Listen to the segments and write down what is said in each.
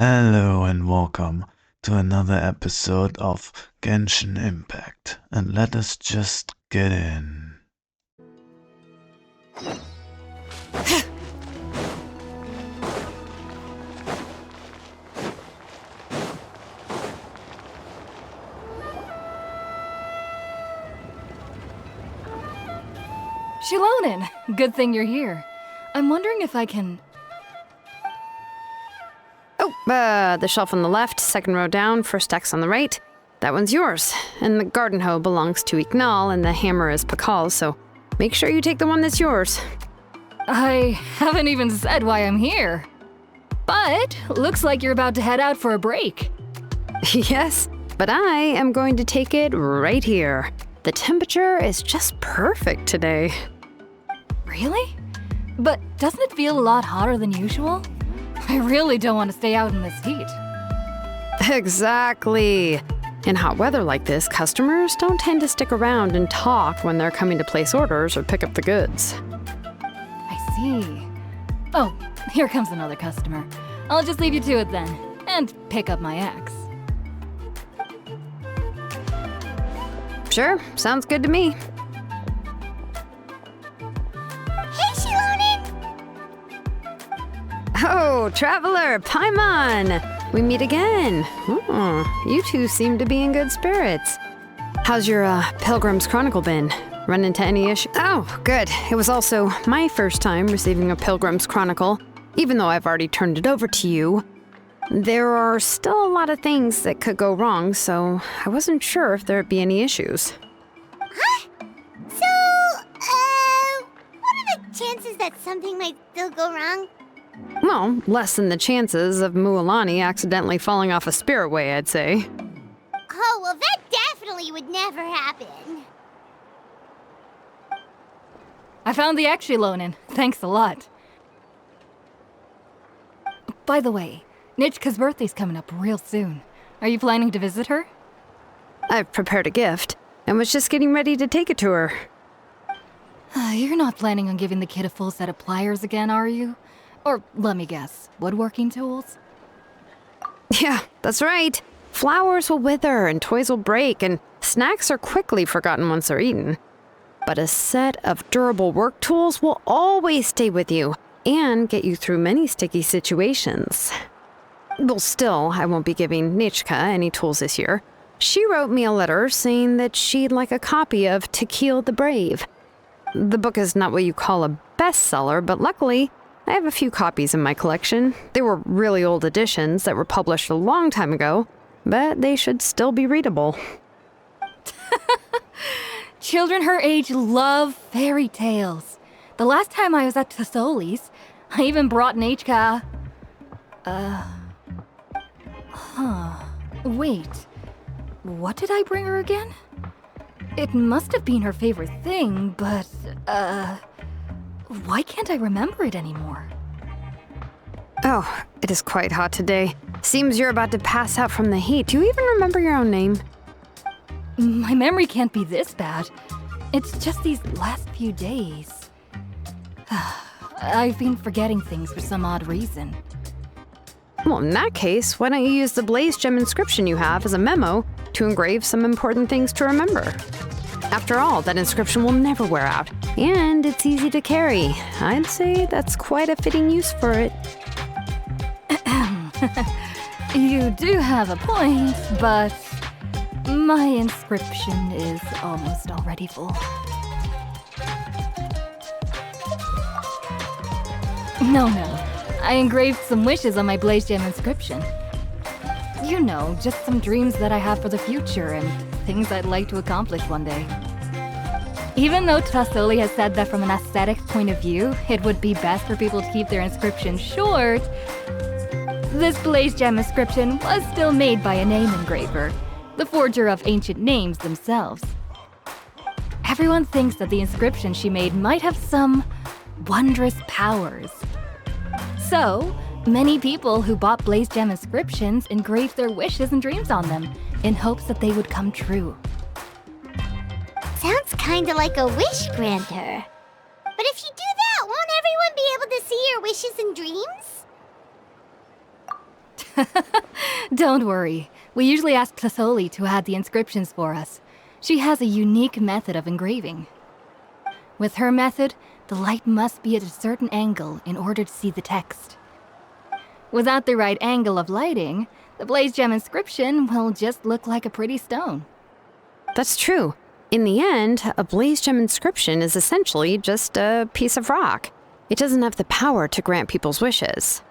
Hello and welcome to another episode of Genshin Impact. And let us just get in. Xilonen! Good thing you're here. I'm wondering if I can... The shelf on the left, second row down, first X on the right. That one's yours. And the garden hoe belongs to Ignal, and the hammer is Pakal's, so make sure you take the one that's yours. I haven't even said why I'm here. But looks like you're about to head out for a break. Yes, but I am going to take it right here. The temperature is just perfect today. Really? But doesn't it feel a lot hotter than usual? I really don't want to stay out in this heat. Exactly. In hot weather like this, customers don't tend to stick around and talk when they're coming to place orders or pick up the goods. I see. Oh, here comes another customer. I'll just leave you to it then, and pick up my axe. Sure, sounds good to me. Hey, Xilonen! Oh, Traveler, Paimon! We meet again. You two seem to be in good spirits. How's your Pilgrim's Chronicle been? Run into any issue? Oh, good. It was also my first time receiving a Pilgrim's Chronicle, even though I've already turned it over to you. There are still a lot of things that could go wrong, so I wasn't sure if there'd be any issues. Huh? So, what are the chances that something might still go wrong? Well, less than the chances of Mualani accidentally falling off a spirit way, I'd say. Oh, well, that definitely would never happen. I found the axe, Xilonen. Thanks a lot. By the way, Nichka's birthday's coming up real soon. Are you planning to visit her? I've prepared a gift, and was just getting ready to take it to her. You're not planning on giving the kid a full set of pliers again, are you? Or, let me guess, woodworking tools? Yeah, that's right. Flowers will wither, and toys will break, and snacks are quickly forgotten once they're eaten. But a set of durable work tools will always stay with you, and get you through many sticky situations. Well, still, I won't be giving Nichka any tools this year. She wrote me a letter saying that she'd like a copy of To Kill the Brave. The book is not what you call a bestseller, but luckily, I have a few copies in my collection. They were really old editions that were published a long time ago, but they should still be readable. Children her age love fairy tales. The last time I was at Tasoli's, I even brought Nichka... Wait. What did I bring her again? It must have been her favorite thing, but, why can't I remember it anymore? Oh, it is quite hot today. Seems you're about to pass out from the heat. Do you even remember your own name? My memory can't be this bad. It's just these last few days. I've been forgetting things for some odd reason. Well, in that case, why don't you use the Blaze Gem inscription you have as a memo to engrave some important things to remember? After all, that inscription will never wear out, and it's easy to carry. I'd say that's quite a fitting use for it. You do have a point, but my inscription is almost already full. No. I engraved some wishes on my Blaze Gem inscription. You know, just some dreams that I have for the future and things I'd like to accomplish one day. Even though Tasoli has said that from an aesthetic point of view, it would be best for people to keep their inscription short, this Blaze Gem inscription was still made by a name engraver, the forger of ancient names themselves. Everyone thinks that the inscription she made might have some wondrous powers. So, many people who bought Blaze Gem inscriptions engraved their wishes and dreams on them, in hopes that they would come true. Sounds kinda like a wish granter. But if you do that, won't everyone be able to see your wishes and dreams? Don't worry. We usually ask Tasoli to add the inscriptions for us. She has a unique method of engraving. With her method, the light must be at a certain angle in order to see the text. Without the right angle of lighting, the blaze gem inscription will just look like a pretty stone. That's true. In the end, a blaze gem inscription is essentially just a piece of rock. It doesn't have the power to grant people's wishes.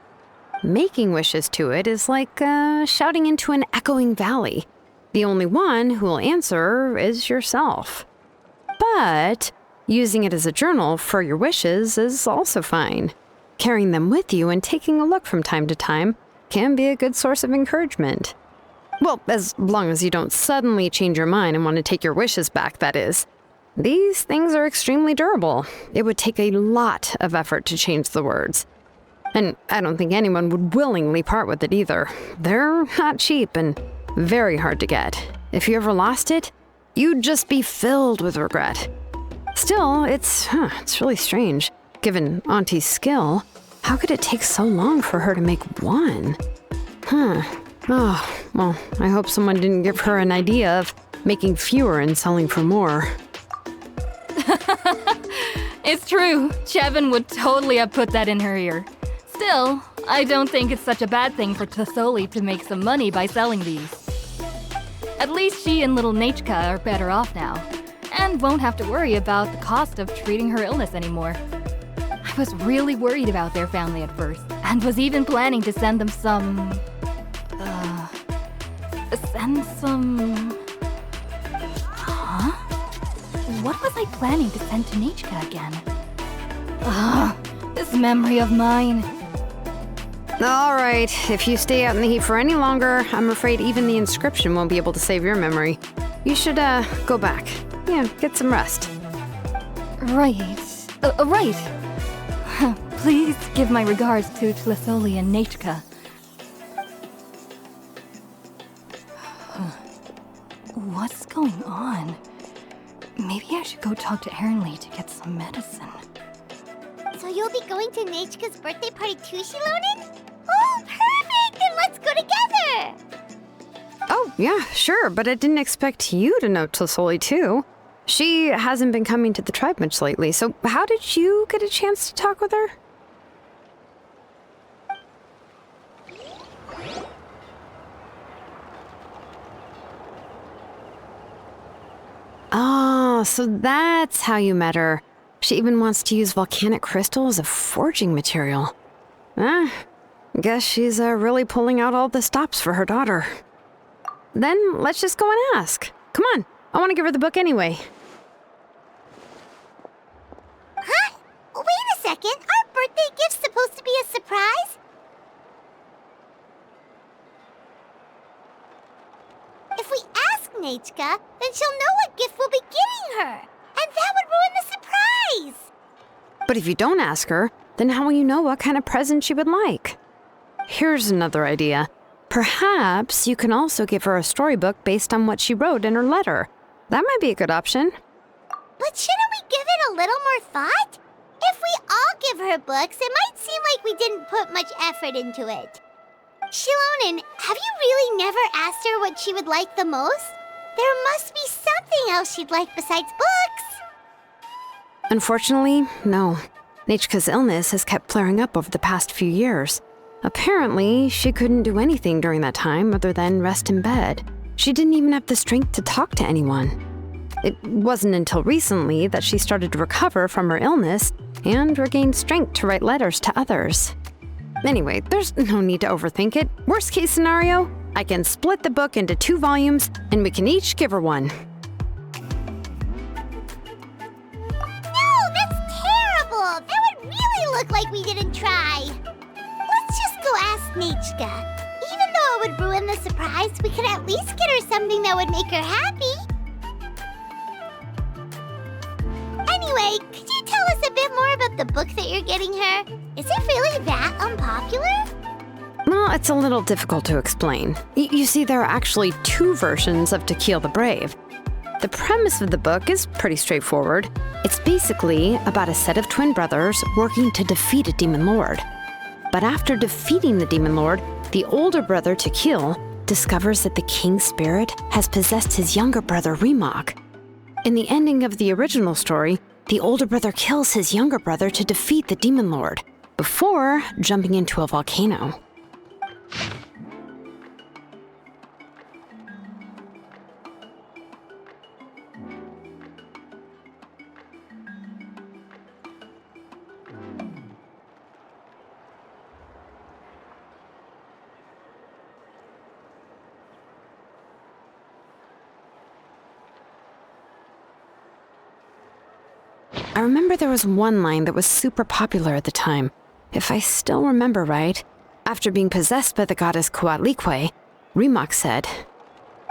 Making wishes to it is like shouting into an echoing valley. The only one who will answer is yourself. But using it as a journal for your wishes is also fine. Carrying them with you and taking a look from time to time can be a good source of encouragement. Well, as long as you don't suddenly change your mind and want to take your wishes back, that is. These things are extremely durable. It would take a lot of effort to change the words. And I don't think anyone would willingly part with it either. They're not cheap and very hard to get. If you ever lost it, you'd just be filled with regret. Still, it's really strange. Given Auntie's skill, how could it take so long for her to make one? Oh, well, I hope someone didn't give her an idea of making fewer and selling for more. It's true. Chevin would totally have put that in her ear. Still, I don't think it's such a bad thing for Tasoli to make some money by selling these. At least she and little Nachka are better off now, and won't have to worry about the cost of treating her illness anymore. I was really worried about their family at first, and was even planning to send them some... Huh? What was I planning to send to Nachka again? This memory of mine. All right, if you stay out in the heat for any longer, I'm afraid even the inscription won't be able to save your memory. You should, go back. Yeah, get some rest. Right. Right. Please give my regards to Tasoli and Nachka. What's going on? Maybe I should go talk to Ernly to get some medicine. So you'll be going to Nachka's birthday party too, Xilonen? Oh, perfect! Then let's go together! Oh, yeah, sure, but I didn't expect you to know Tasoli too. She hasn't been coming to the tribe much lately, so how did you get a chance to talk with her? Oh, so that's how you met her. She even wants to use volcanic crystal as a forging material. Guess she's really pulling out all the stops for her daughter. Then let's just go and ask. Come on, I want to give her the book anyway. Huh? Wait a second, aren't birthday gifts supposed to be a surprise? If we ask Nachka, then she'll know what gift we'll be getting her. And that would ruin the surprise! But if you don't ask her, then how will you know what kind of present she would like? Here's another idea. Perhaps you can also give her a storybook based on what she wrote in her letter. That might be a good option. But shouldn't we give it a little more thought? If we all give her books, it might seem like we didn't put much effort into it. Xilonen, have you really never asked her what she would like the most? There must be something else she'd like besides books. Unfortunately, no. Nachka's illness has kept flaring up over the past few years. Apparently, she couldn't do anything during that time other than rest in bed. She didn't even have the strength to talk to anyone. It wasn't until recently that she started to recover from her illness and regained strength to write letters to others. Anyway, there's no need to overthink it. Worst case scenario, I can split the book into 2 volumes and we can each give her one. No, that's terrible! That would really look like we didn't try. Let's just go ask Nachka. Even though it would ruin the surprise, we could at least get her something that would make her happy. Anyway, could you tell us a bit more about the book that you're getting her? Is it really that unpopular? Well, it's a little difficult to explain. You see, there are actually 2 versions of To Kill the Brave. The premise of the book is pretty straightforward. It's basically about a set of twin brothers working to defeat a demon lord. But after defeating the demon lord, The older brother, Tequil, discovers that the king's spirit has possessed his younger brother, Remok. In the ending of the original story, the older brother kills his younger brother to defeat the demon lord, before jumping into a volcano. I remember there was one line that was super popular at the time. If I still remember right, after being possessed by the goddess Coatlicue, Remok said,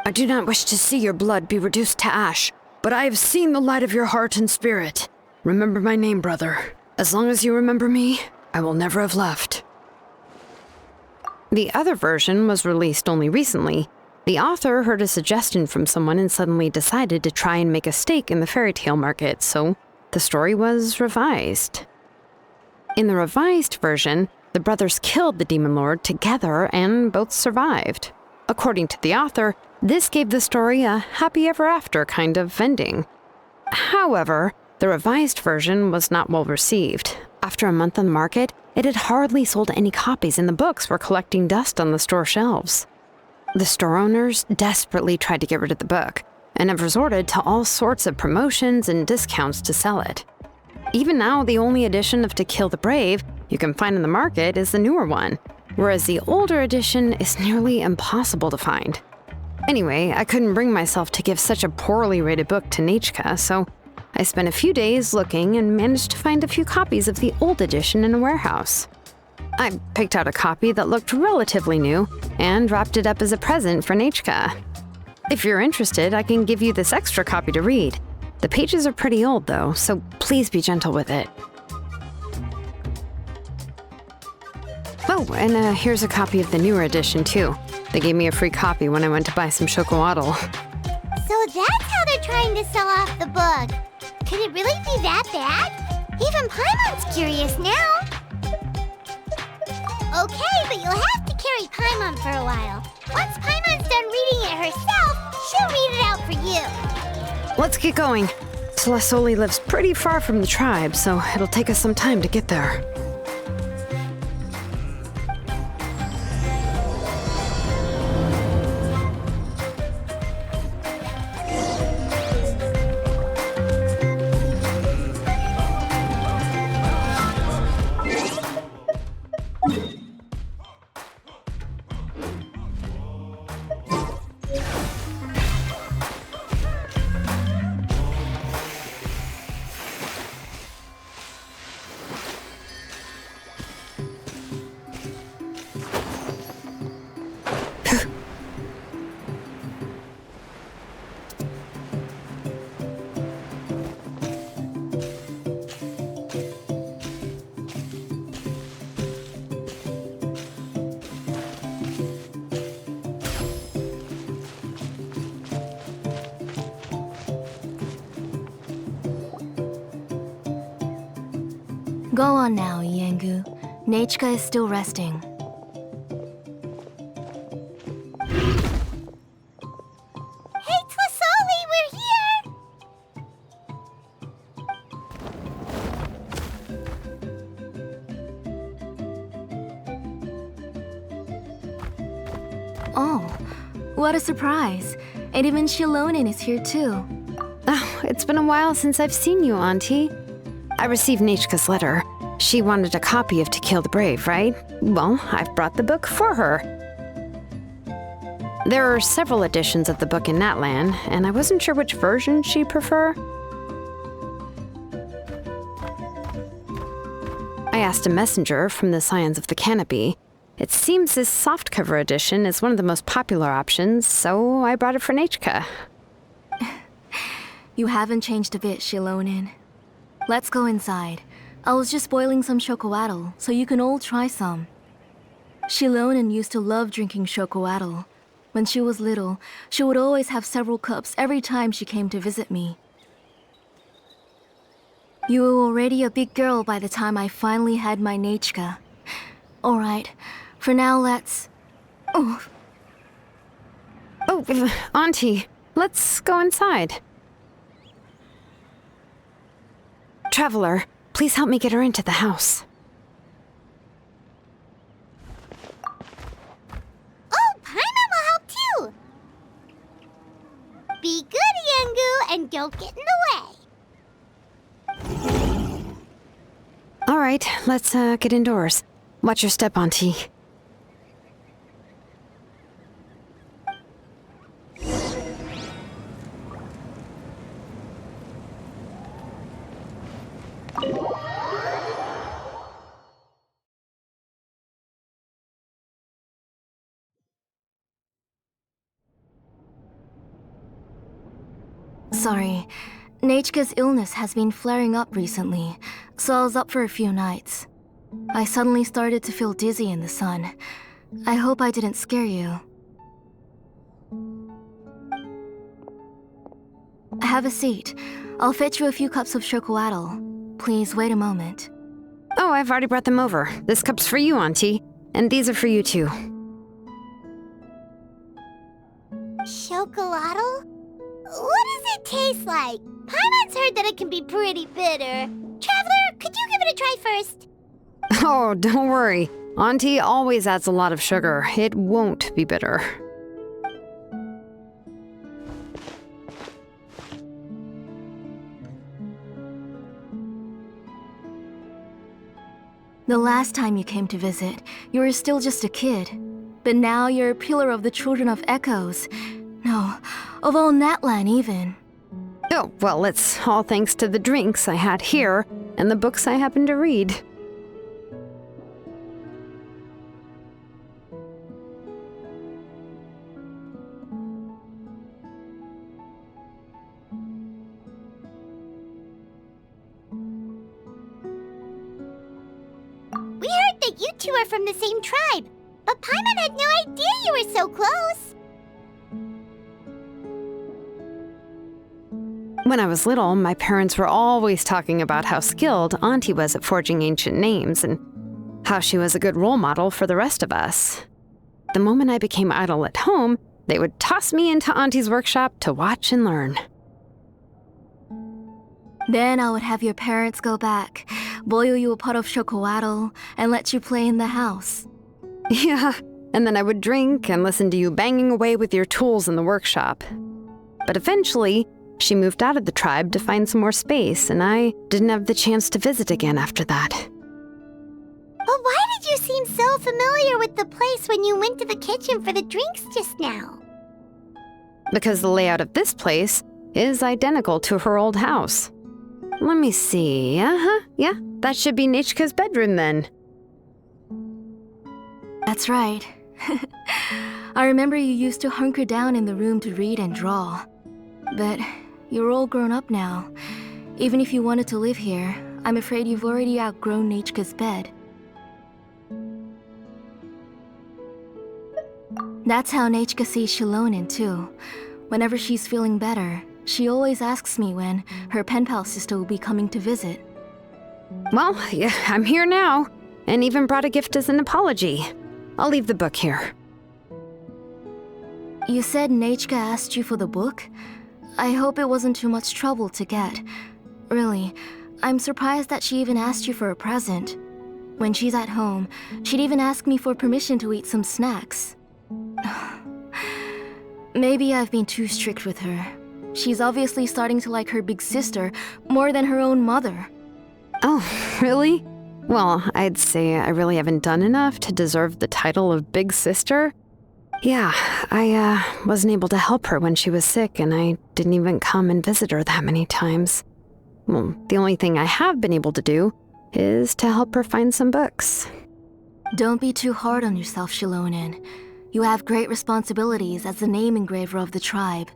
"I do not wish to see your blood be reduced to ash, but I have seen the light of your heart and spirit. Remember my name, brother. As long as you remember me, I will never have left." The other version was released only recently. The author heard a suggestion from someone and suddenly decided to try and make a stake in the fairy tale market, so the story was revised. In the revised version, the brothers killed the demon lord together and both survived. According to the author, this gave the story a happy ever after kind of ending. However, the revised version was not well received. After a month on the market, it had hardly sold any copies and the books were collecting dust on the store shelves. The store owners desperately tried to get rid of the book, and have resorted to all sorts of promotions and discounts to sell it. Even now, the only edition of To Kill the Brave you can find in the market is the newer one, whereas the older edition is nearly impossible to find. Anyway, I couldn't bring myself to give such a poorly rated book to Nechka, so I spent a few days looking and managed to find a few copies of the old edition in a warehouse. I picked out a copy that looked relatively new and wrapped it up as a present for Nechka. If you're interested, I can give you this extra copy to read. The pages are pretty old, though, so please be gentle with it. Oh, and here's a copy of the newer edition, too. They gave me a free copy when I went to buy some chocolatl. So that's how they're trying to sell off the book. Could it really be that bad? Even Paimon's curious now. Okay, but you'll have to carry Paimon for a while. Once Paimon's done reading it herself, she'll read it out for you. Let's get going. Celesoli lives pretty far from the tribe, so it'll take us some time to get there. Go on now, Yengu. Nechka is still resting. Hey, Tlasoli, we're here! Oh, what a surprise. And even Xilonen is here too. Oh, it's been a while since I've seen you, Auntie. I received Nechka's letter. She wanted a copy of To Kill the Brave, right? Well, I've brought the book for her. There are several editions of the book in Natlan, and I wasn't sure which version she'd prefer. I asked a messenger from the Scions of the Canopy. It seems this softcover edition is one of the most popular options, so I brought it for Nechka. You haven't changed a bit, Xilonen. Let's go inside. I was just boiling some chocolatl, so you can all try some. Xilonen used to love drinking chocolatl. When she was little, she would always have several cups every time she came to visit me. You were already a big girl by the time I finally had my Nechka. Alright, for now let's... Oh, Auntie, let's go inside. Traveler, please help me get her into the house. Oh, Paimon will help too! Be good, Yangu, and don't get in the way. All right, let's get indoors. Watch your step, Auntie. Sorry. Nechka's illness has been flaring up recently, so I was up for a few nights. I suddenly started to feel dizzy in the sun. I hope I didn't scare you. Have a seat. I'll fetch you a few cups of chocolatl. Please wait a moment. Oh, I've already brought them over. This cup's for you, Auntie. And these are for you, too. Chocolatl? What does it taste like? Paimon's heard that it can be pretty bitter. Traveler, could you give it a try first? Oh, don't worry. Auntie always adds a lot of sugar. It won't be bitter. The last time you came to visit, you were still just a kid. But now you're a pillar of the Children of Echoes. No, of all Natlan even. Oh, well, it's all thanks to the drinks I had here and the books I happened to read. We heard that you two are from the same tribe, but Paimon had no idea you were so close. When I was little, my parents were always talking about how skilled Auntie was at forging ancient names and how she was a good role model for the rest of us. The moment I became idle at home, they would toss me into Auntie's workshop to watch and learn. Then I would have your parents go back, boil you a pot of chocolatl, and let you play in the house. Yeah, and then I would drink and listen to you banging away with your tools in the workshop. But eventually, she moved out of the tribe to find some more space, and I didn't have the chance to visit again after that. But why did you seem so familiar with the place when you went to the kitchen for the drinks just now? Because the layout of this place is identical to her old house. Let me see. Yeah, that should be Nechka's bedroom then. That's right. I remember you used to hunker down in the room to read and draw. But you're all grown up now. Even if you wanted to live here, I'm afraid you've already outgrown Nechka's bed. That's how Nechka sees Xilonen too. Whenever she's feeling better, she always asks me when her pen pal sister will be coming to visit. Well, yeah, I'm here now, and even brought a gift as an apology. I'll leave the book here. You said Nechka asked you for the book? I hope it wasn't too much trouble to get. Really, I'm surprised that she even asked you for a present. When she's at home, she'd even ask me for permission to eat some snacks. Maybe I've been too strict with her. She's obviously starting to like her big sister more than her own mother. Oh, really? Well, I'd say I really haven't done enough to deserve the title of big sister. Yeah, I wasn't able to help her when she was sick, and I didn't even come and visit her that many times. Well, the only thing I have been able to do is to help her find some books. Don't be too hard on yourself, Xilonen. You have great responsibilities as the name engraver of the tribe.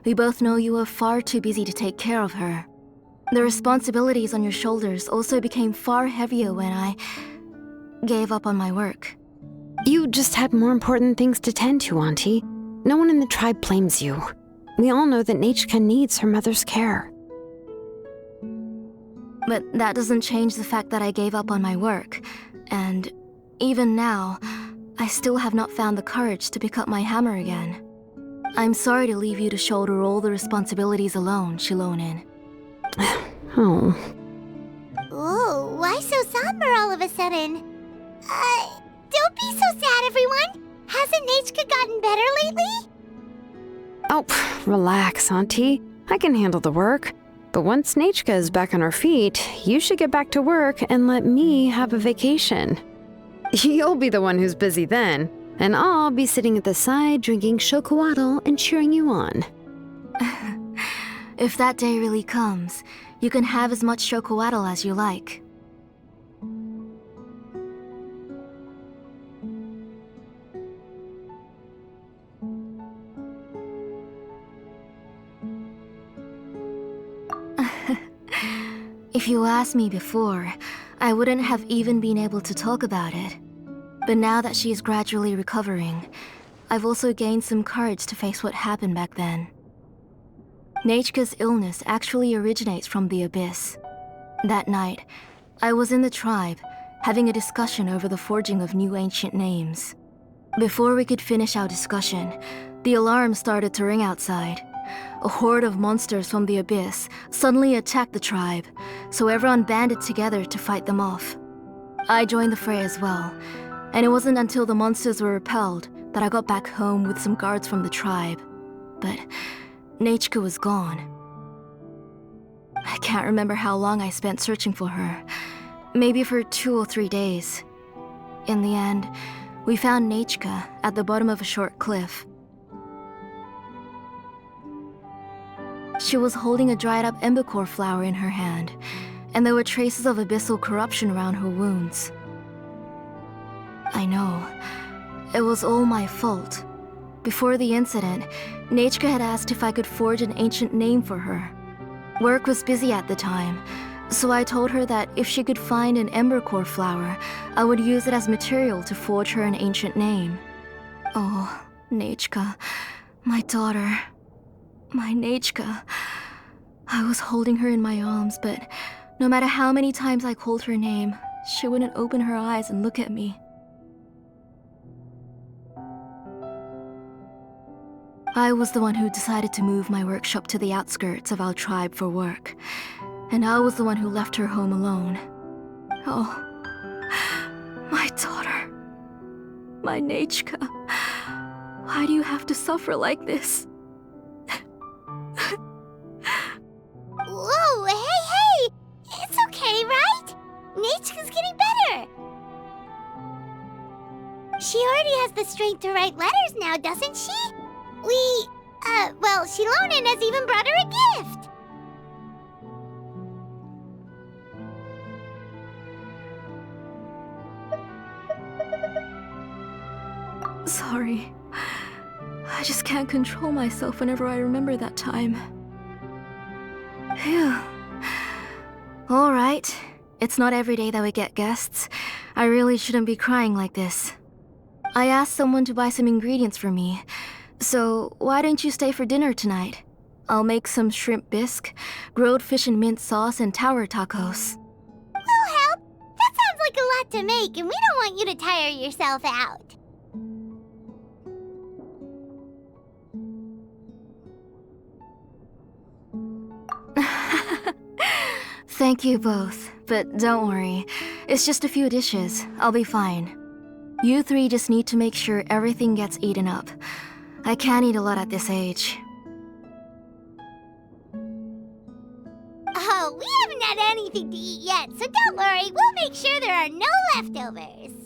We both know you are far too busy to take care of her. The responsibilities on your shoulders also became far heavier when I gave up on my work. You just had more important things to tend to, Auntie. No one in the tribe blames you. We all know that Nechka needs her mother's care. But that doesn't change the fact that I gave up on my work. And even now, I still have not found the courage to pick up my hammer again. I'm sorry to leave you to shoulder all the responsibilities alone, Xilonen. Oh. Ooh, why so somber all of a sudden? Don't be so sad, everyone! Hasn't Nechka gotten better lately? Oh, relax, Auntie. I can handle the work. But once Nechka is back on her feet, you should get back to work and let me have a vacation. You'll be the one who's busy then, and I'll be sitting at the side drinking chocolatl and cheering you on. If that day really comes, you can have as much chocolatl as you like. If you asked me before, I wouldn't have even been able to talk about it. But now that she is gradually recovering, I've also gained some courage to face what happened back then. Nechka's illness actually originates from the Abyss. That night, I was in the tribe, having a discussion over the forging of new ancient names. Before we could finish our discussion, the alarm started to ring outside. A horde of monsters from the Abyss suddenly attacked the tribe, so everyone banded together to fight them off. I joined the fray as well, and it wasn't until the monsters were repelled that I got back home with some guards from the tribe. But Nechka was gone. I can't remember how long I spent searching for her. Maybe for 2 or 3 days. In the end, we found Nechka at the bottom of a short cliff. She was holding a dried-up embercore flower in her hand, and there were traces of abyssal corruption around her wounds. I know. It was all my fault. Before the incident, Nechka had asked if I could forge an ancient name for her. Work was busy at the time, so I told her that if she could find an embercore flower, I would use it as material to forge her an ancient name. Oh, Nechka, my daughter. My Nechka. I was holding her in my arms, but no matter how many times I called her name, she wouldn't open her eyes and look at me. I was the one who decided to move my workshop to the outskirts of our tribe for work, and I was the one who left her home alone. Oh, my daughter. My Nechka. Why do you have to suffer like this? Whoa, hey! It's okay, right? Nechka's getting better. She already has the strength to write letters now, doesn't she? Well, Xilonen has even brought her a gift. Sorry. I just can't control myself whenever I remember that time. Phew. Alright. It's not every day that we get guests. I really shouldn't be crying like this. I asked someone to buy some ingredients for me. So, why don't you stay for dinner tonight? I'll make some shrimp bisque, grilled fish and mint sauce, and tower tacos. We'll help. That sounds like a lot to make, and we don't want you to tire yourself out. Thank you both, but don't worry. It's just a few dishes. I'll be fine. You three just need to make sure everything gets eaten up. I can't eat a lot at this age. Oh, we haven't had anything to eat yet, so don't worry. We'll make sure there are no leftovers.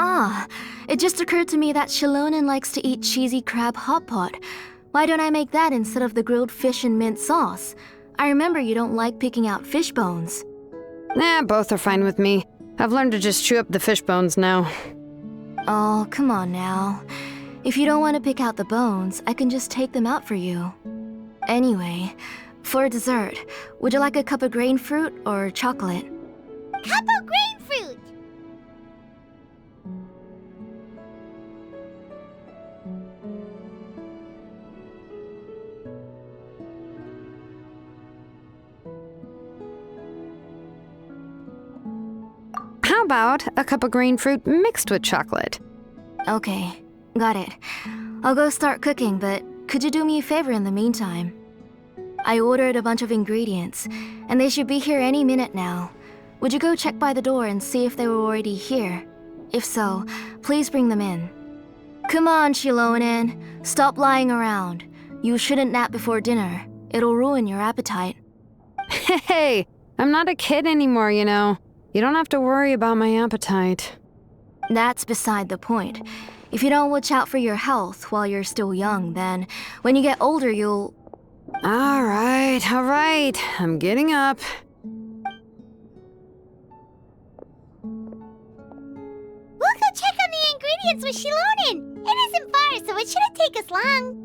Ah, it just occurred to me that Xilonen likes to eat cheesy crab hot pot. Why don't I make that instead of the grilled fish and mint sauce? I remember you don't like picking out fish bones. Nah, both are fine with me. I've learned to just chew up the fish bones now. Oh, come on now. If you don't want to pick out the bones, I can just take them out for you. Anyway, for dessert, would you like a cup of grain fruit or chocolate? Cup of grain fruit! How about a cup of green fruit mixed with chocolate? Okay, got it. I'll go start cooking, but could you do me a favor in the meantime? I ordered a bunch of ingredients, and they should be here any minute now. Would you go check by the door and see if they were already here? If so, please bring them in. Come on, Xilonen. Stop lying around. You shouldn't nap before dinner. It'll ruin your appetite. Hey, I'm not a kid anymore, you know. You don't have to worry about my appetite. That's beside the point. If you don't watch out for your health while you're still young, then when you get older, you'll... All right. I'm getting up. We'll go check on the ingredients with Xilonen. It isn't far, so it shouldn't take us long.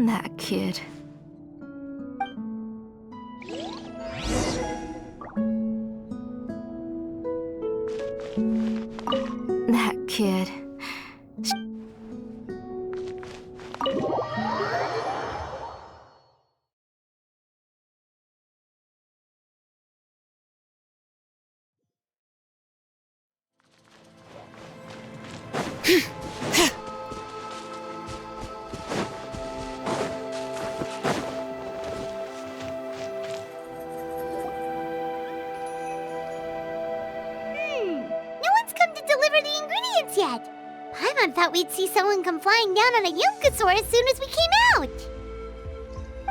That kid. That kid. No one's come to deliver the ingredients yet. Paimon thought we'd see someone come flying down on a Yunkasaur as soon as we came out.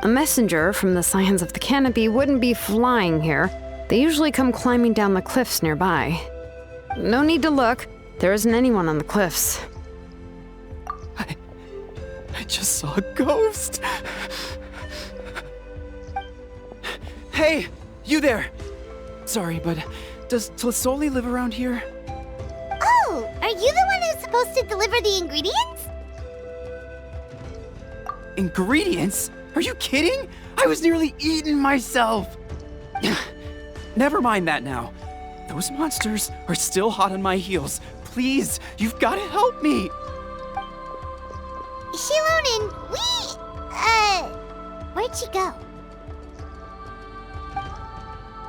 A messenger from the Scions of the Canopy wouldn't be flying here. They usually come climbing down the cliffs nearby. No need to look. There isn't anyone on the cliffs. I just saw a ghost. Hey, you there. Sorry, but does Tlisoli live around here? Oh, are you the one who's supposed to deliver the ingredients? Ingredients? Are you kidding? I was nearly eaten myself. Never mind that now. Those monsters are still hot on my heels. Please, you've got to help me. Xilonen, where'd she go?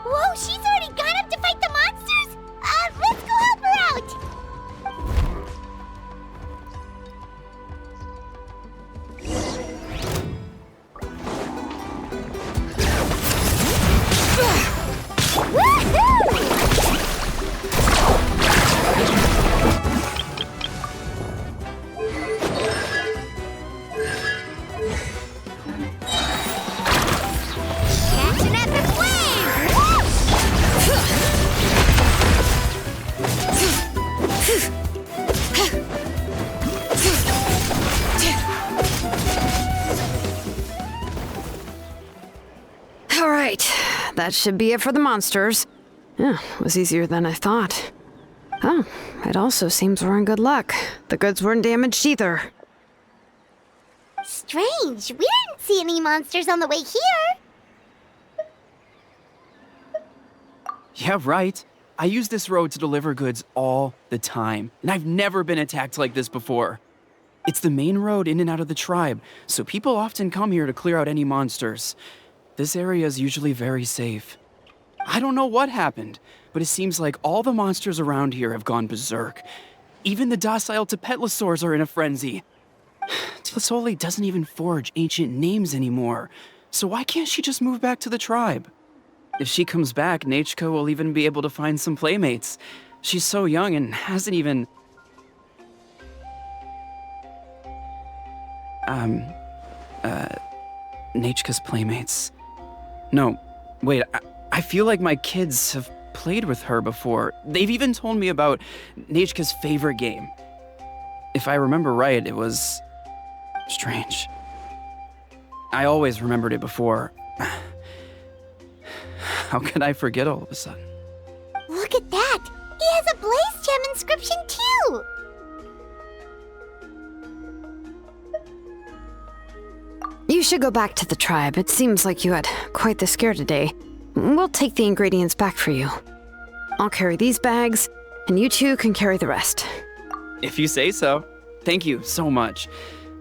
Whoa, she's already gone up to fight the monsters? Let's go help her out! Catch an epic wave! All right, that should be it for the monsters. Yeah, it was easier than I thought. Oh, it also seems we're in good luck. The goods weren't damaged either. Strange, we didn't see any monsters on the way here. Yeah, right. I use this road to deliver goods all the time, and I've never been attacked like this before. It's the main road in and out of the tribe, so people often come here to clear out any monsters. This area is usually very safe. I don't know what happened, but it seems like all the monsters around here have gone berserk. Even the docile Tepetlosaurs are in a frenzy. Tlisoli doesn't even forge ancient names anymore, so why can't she just move back to the tribe? If she comes back, Nachko will even be able to find some playmates. She's so young and hasn't even... Nachka's playmates. No, wait, I feel like my kids have played with her before. They've even told me about Nechka's favorite game. If I remember right, it was strange. I always remembered it before. How could I forget all of a sudden? Look at that! He has a Blaze Gem inscription too! You should go back to the tribe. It seems like you had quite the scare today. We'll take the ingredients back for you. I'll carry these bags, and you two can carry the rest. If you say so. Thank you so much.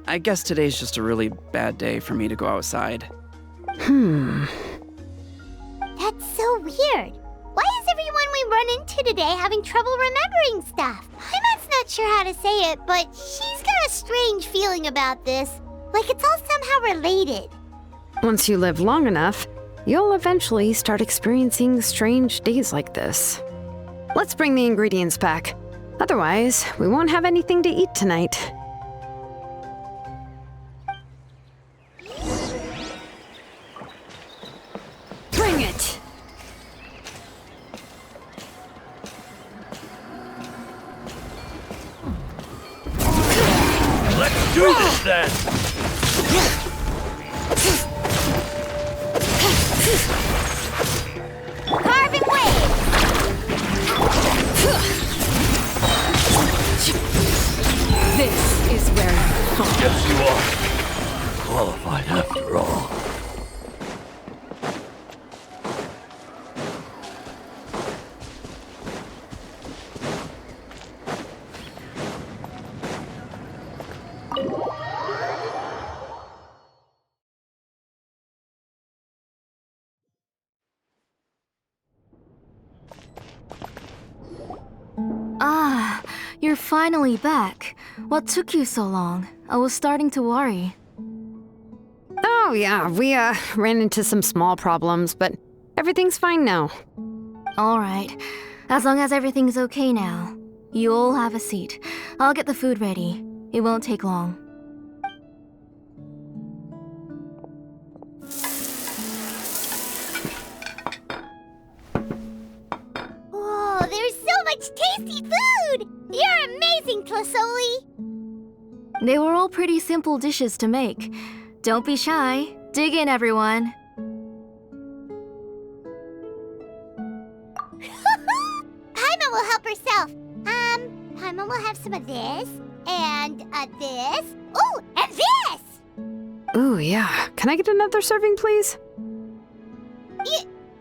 I guess today's just a really bad day for me to go outside. That's so weird. Why is everyone we run into today having trouble remembering stuff? Paimon's not sure how to say it, but she's got a strange feeling about this. Like it's all somehow related. Once you live long enough, you'll eventually start experiencing strange days like this. Let's bring the ingredients back. Otherwise, we won't have anything to eat tonight. Bring it! Let's do this then! Carving wave! This is where you fall. Guess you are qualified after all. Ah, you're finally back. What took you so long? I was starting to worry. Oh yeah, we ran into some small problems, but everything's fine now. Alright, as long as everything's okay now. You all have a seat. I'll get the food ready. It won't take long. Whoa, there's so much tasty food! You're amazing, Tlasoli! They were all pretty simple dishes to make. Don't be shy. Dig in, everyone. Paimon will help herself. Paimon will have some of this, and this. Oh, and this! Ooh, yeah. Can I get another serving, please?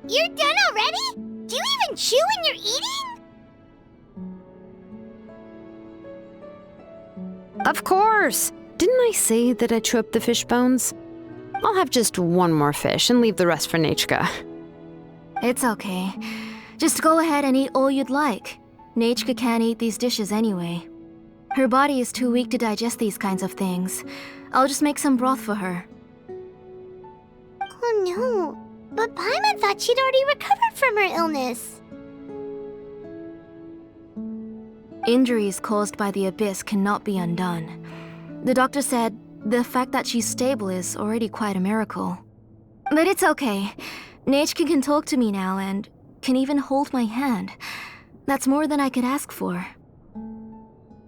You're done already? Do you even chew when you're eating? Of course! Didn't I say that I'd chew up the fish bones? I'll have just one more fish and leave the rest for Nechka. It's okay. Just go ahead and eat all you'd like. Nechka can't eat these dishes anyway. Her body is too weak to digest these kinds of things. I'll just make some broth for her. Oh no, but Paimon thought she'd already recovered from her illness. Injuries caused by the abyss cannot be undone. The doctor said the fact that she's stable is already quite a miracle. But it's okay. Nechka can talk to me now and can even hold my hand. That's more than I could ask for.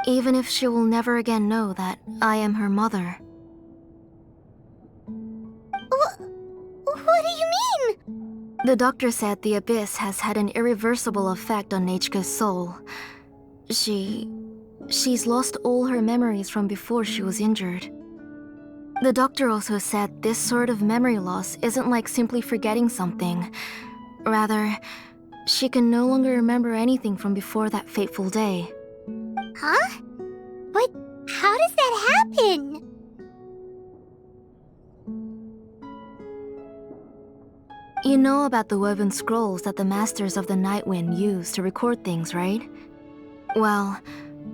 Even if she will never again know that I am her mother. What do you mean? The doctor said the abyss has had an irreversible effect on Nechka's soul. She's lost all her memories from before she was injured. The doctor also said this sort of memory loss isn't like simply forgetting something. Rather, she can no longer remember anything from before that fateful day. Huh? But how does that happen? You know about the woven scrolls that the Masters of the Night Wind use to record things, right? Well,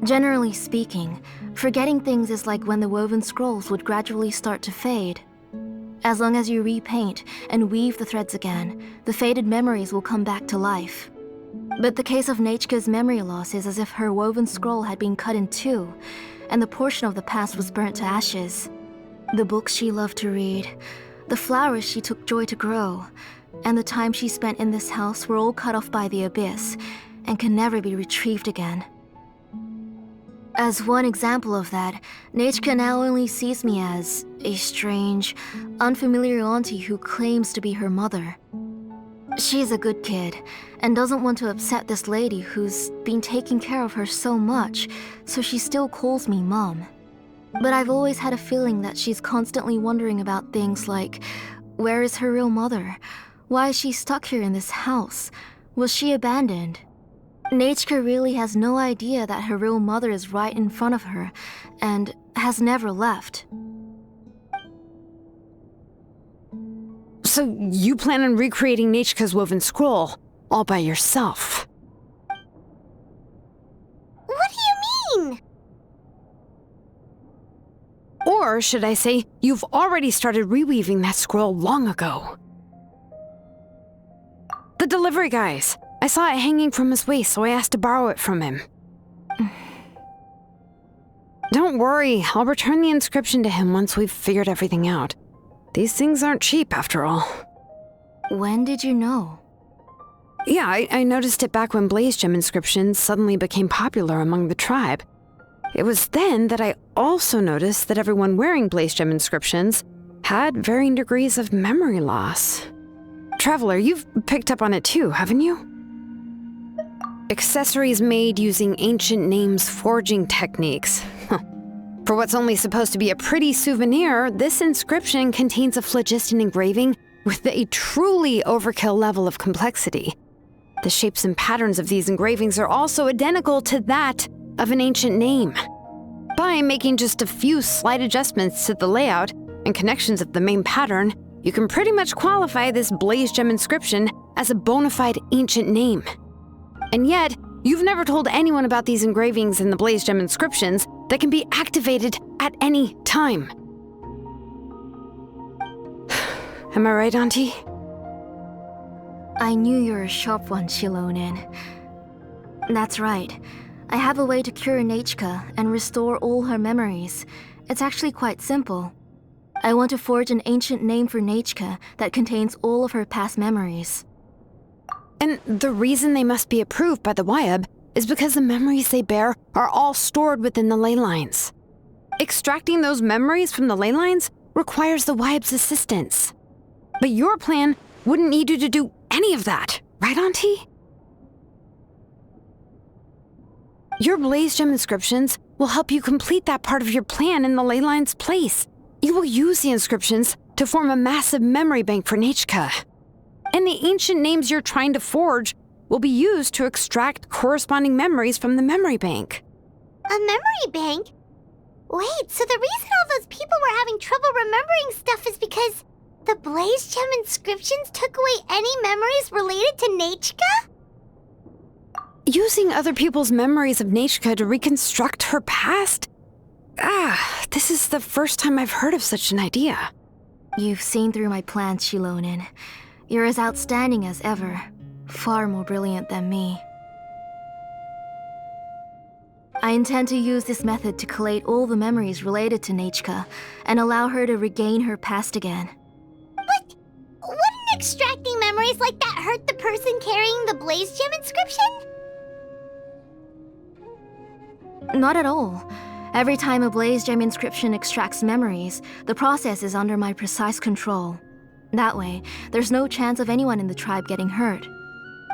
generally speaking, forgetting things is like when the woven scrolls would gradually start to fade. As long as you repaint and weave the threads again, the faded memories will come back to life. But the case of Nechka's memory loss is as if her woven scroll had been cut in two, and the portion of the past was burnt to ashes. The books she loved to read, the flowers she took joy to grow, and the time she spent in this house were all cut off by the abyss and can never be retrieved again. As one example of that, Nechka now only sees me as a strange, unfamiliar auntie who claims to be her mother. She's a good kid and doesn't want to upset this lady who's been taking care of her so much, so she still calls me Mom. But I've always had a feeling that she's constantly wondering about things like, where is her real mother? Why is she stuck here in this house? Was she abandoned? Nechka really has no idea that her real mother is right in front of her and has never left. So you plan on recreating Nechka's woven scroll all by yourself? What do you mean? Or should I say, you've already started reweaving that scroll long ago. The delivery guys. I saw it hanging from his waist, so I asked to borrow it from him. Don't worry, I'll return the inscription to him once we've figured everything out. These things aren't cheap, after all. When did you know? Yeah, I noticed it back when blaze gem inscriptions suddenly became popular among the tribe. It was then that I also noticed that everyone wearing blaze gem inscriptions had varying degrees of memory loss. Traveler, you've picked up on it too, haven't you? Accessories made using ancient names forging techniques. For what's only supposed to be a pretty souvenir, this inscription contains a phlogiston engraving with a truly overkill level of complexity. The shapes and patterns of these engravings are also identical to that of an ancient name. By making just a few slight adjustments to the layout and connections of the main pattern, you can pretty much qualify this blaze gem inscription as a bona fide ancient name. And yet, you've never told anyone about these engravings in the blaze gem inscriptions that can be activated at any time. Am I right, Auntie? I knew you were a sharp one, Xilonen. That's right. I have a way to cure Nechka and restore all her memories. It's actually quite simple. I want to forge an ancient name for Nechka that contains all of her past memories. And the reason they must be approved by the Wyab is because the memories they bear are all stored within the ley lines. Extracting those memories from the ley lines requires the Wyab's assistance. But your plan wouldn't need you to do any of that, right, Auntie? Your blaze gem inscriptions will help you complete that part of your plan in the ley line's place. You will use the inscriptions to form a massive memory bank for Nechka. And the ancient names you're trying to forge will be used to extract corresponding memories from the memory bank. A memory bank? Wait, so the reason all those people were having trouble remembering stuff is because the blaze gem inscriptions took away any memories related to Nechka? Using other people's memories of Nechka to reconstruct her past? This is the first time I've heard of such an idea. You've seen through my plans, Xilonen. You're as outstanding as ever. Far more brilliant than me. I intend to use this method to collate all the memories related to Nechka and allow her to regain her past again. But wouldn't extracting memories like that hurt the person carrying the blaze gem inscription? Not at all. Every time a blaze gem inscription extracts memories, the process is under my precise control. That way, there's no chance of anyone in the tribe getting hurt.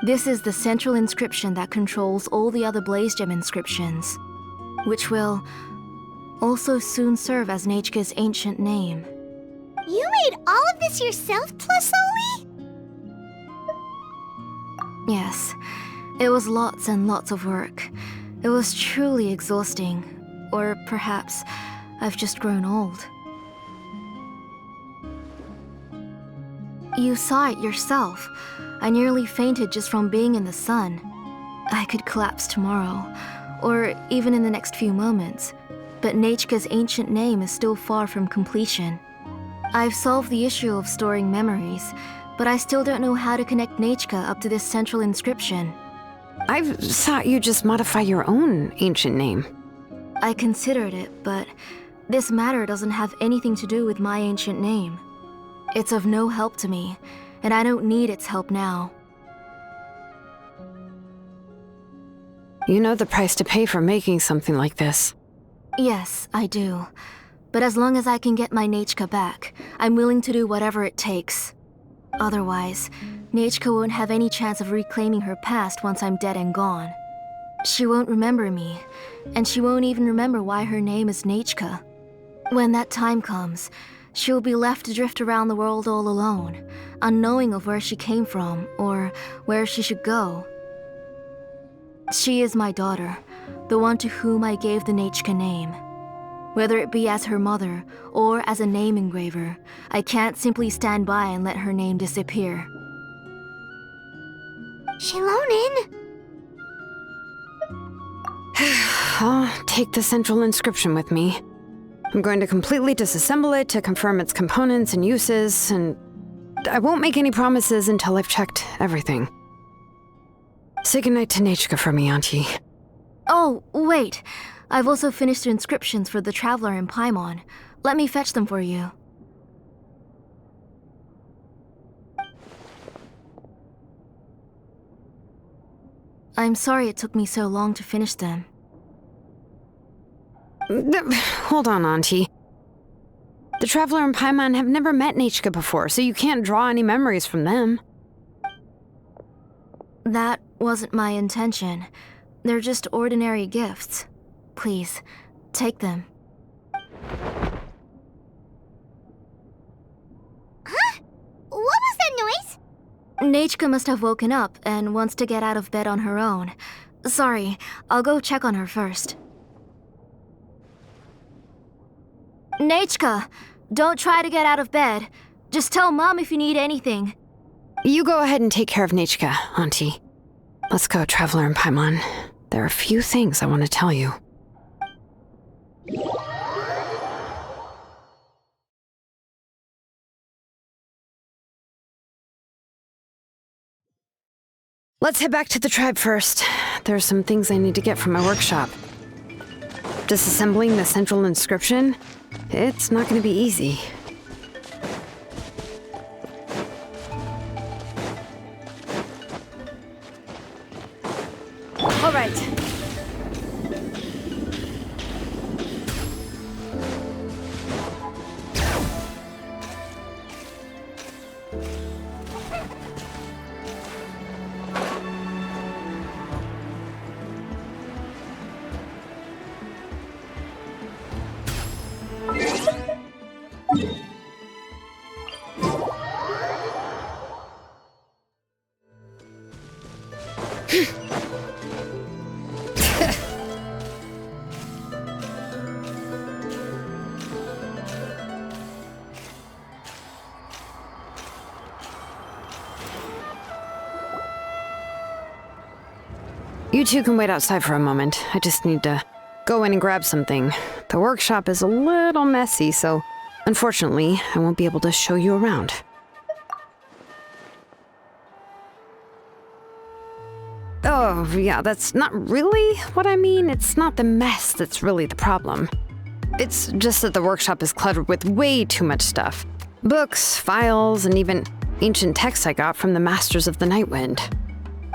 This is the central inscription that controls all the other blaze gem inscriptions, which will also soon serve as Nechka's ancient name. You made all of this yourself, Tlasoli? Yes, it was lots and lots of work. It was truly exhausting. Or perhaps I've just grown old. You saw it yourself. I nearly fainted just from being in the sun. I could collapse tomorrow, or even in the next few moments, but Nechka's ancient name is still far from completion. I've solved the issue of storing memories, but I still don't know how to connect Nechka up to this central inscription. I've thought you just modify your own ancient name. I considered it, but this matter doesn't have anything to do with my ancient name. It's of no help to me, and I don't need its help now. You know the price to pay for making something like this. Yes, I do. But as long as I can get my Nechka back, I'm willing to do whatever it takes. Otherwise, Nechka won't have any chance of reclaiming her past once I'm dead and gone. She won't remember me, and she won't even remember why her name is Nechka. When that time comes, she'll be left to drift around the world all alone, unknowing of where she came from or where she should go. She is my daughter, the one to whom I gave the Nechka name. Whether it be as her mother or as a name engraver, I can't simply stand by and let her name disappear. Xilonen! I'll take the central inscription with me. I'm going to completely disassemble it to confirm its components and uses, and I won't make any promises until I've checked everything. Say goodnight to Nechka for me, Auntie. Oh, wait. I've also finished the inscriptions for the Traveler in Paimon. Let me fetch them for you. I'm sorry it took me so long to finish them. Hold on, Auntie. The Traveler and Paimon have never met Nechka before, so you can't draw any memories from them. That wasn't my intention. They're just ordinary gifts. Please, take them. Huh? What was that noise? Nechka must have woken up and wants to get out of bed on her own. Sorry, I'll go check on her first. Nechka, don't try to get out of bed. Just tell Mom if you need anything. You go ahead and take care of Nechka, Auntie. Let's go, Traveler and Paimon. There are a few things I want to tell you. Let's head back to the tribe first. There are some things I need to get from my workshop. Disassembling the central inscription? It's not going to be easy. All right. You two can wait outside for a moment. I just need to go in and grab something. The workshop is a little messy, so unfortunately, I won't be able to show you around. Oh, yeah, that's not really what I mean. It's not the mess that's really the problem. It's just that the workshop is cluttered with way too much stuff. Books, files, and even ancient texts I got from the Masters of the Nightwind.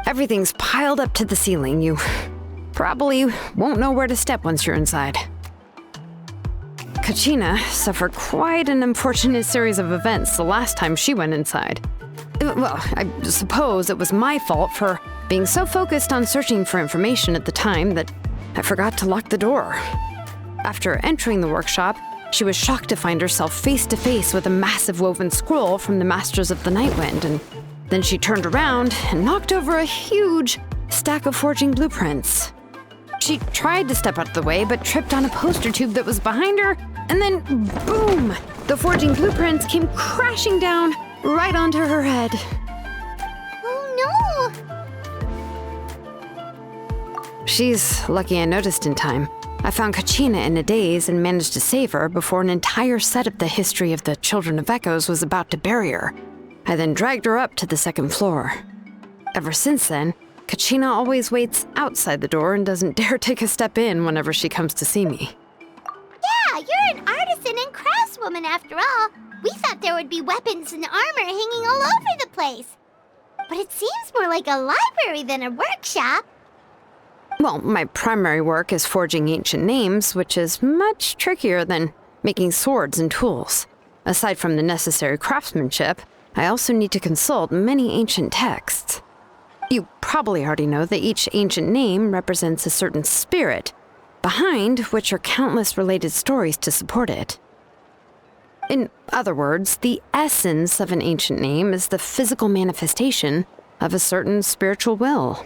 Everything's piled up to the ceiling. You probably won't know where to step once you're inside. Kachina suffered quite an unfortunate series of events the last time she went inside. Well, I suppose it was my fault for being so focused on searching for information at the time that I forgot to lock the door. After entering the workshop, she was shocked to find herself face to face with a massive woven scroll from the Masters of the Nightwind, and then she turned around and knocked over a huge stack of forging blueprints. She tried to step out of the way, but tripped on a poster tube that was behind her, and then boom! The forging blueprints came crashing down right onto her head. Oh no! She's lucky I noticed in time. I found Kachina in a daze and managed to save her before an entire set of the history of the Children of Echoes was about to bury her. I then dragged her up to the second floor. Ever since then, Kachina always waits outside the door and doesn't dare take a step in whenever she comes to see me. Yeah, you're an artisan and craftswoman after all. We thought there would be weapons and armor hanging all over the place. But it seems more like a library than a workshop. Well, my primary work is forging ancient names, which is much trickier than making swords and tools. Aside from the necessary craftsmanship, I also need to consult many ancient texts. You probably already know that each ancient name represents a certain spirit, behind which are countless related stories to support it. In other words, the essence of an ancient name is the physical manifestation of a certain spiritual will.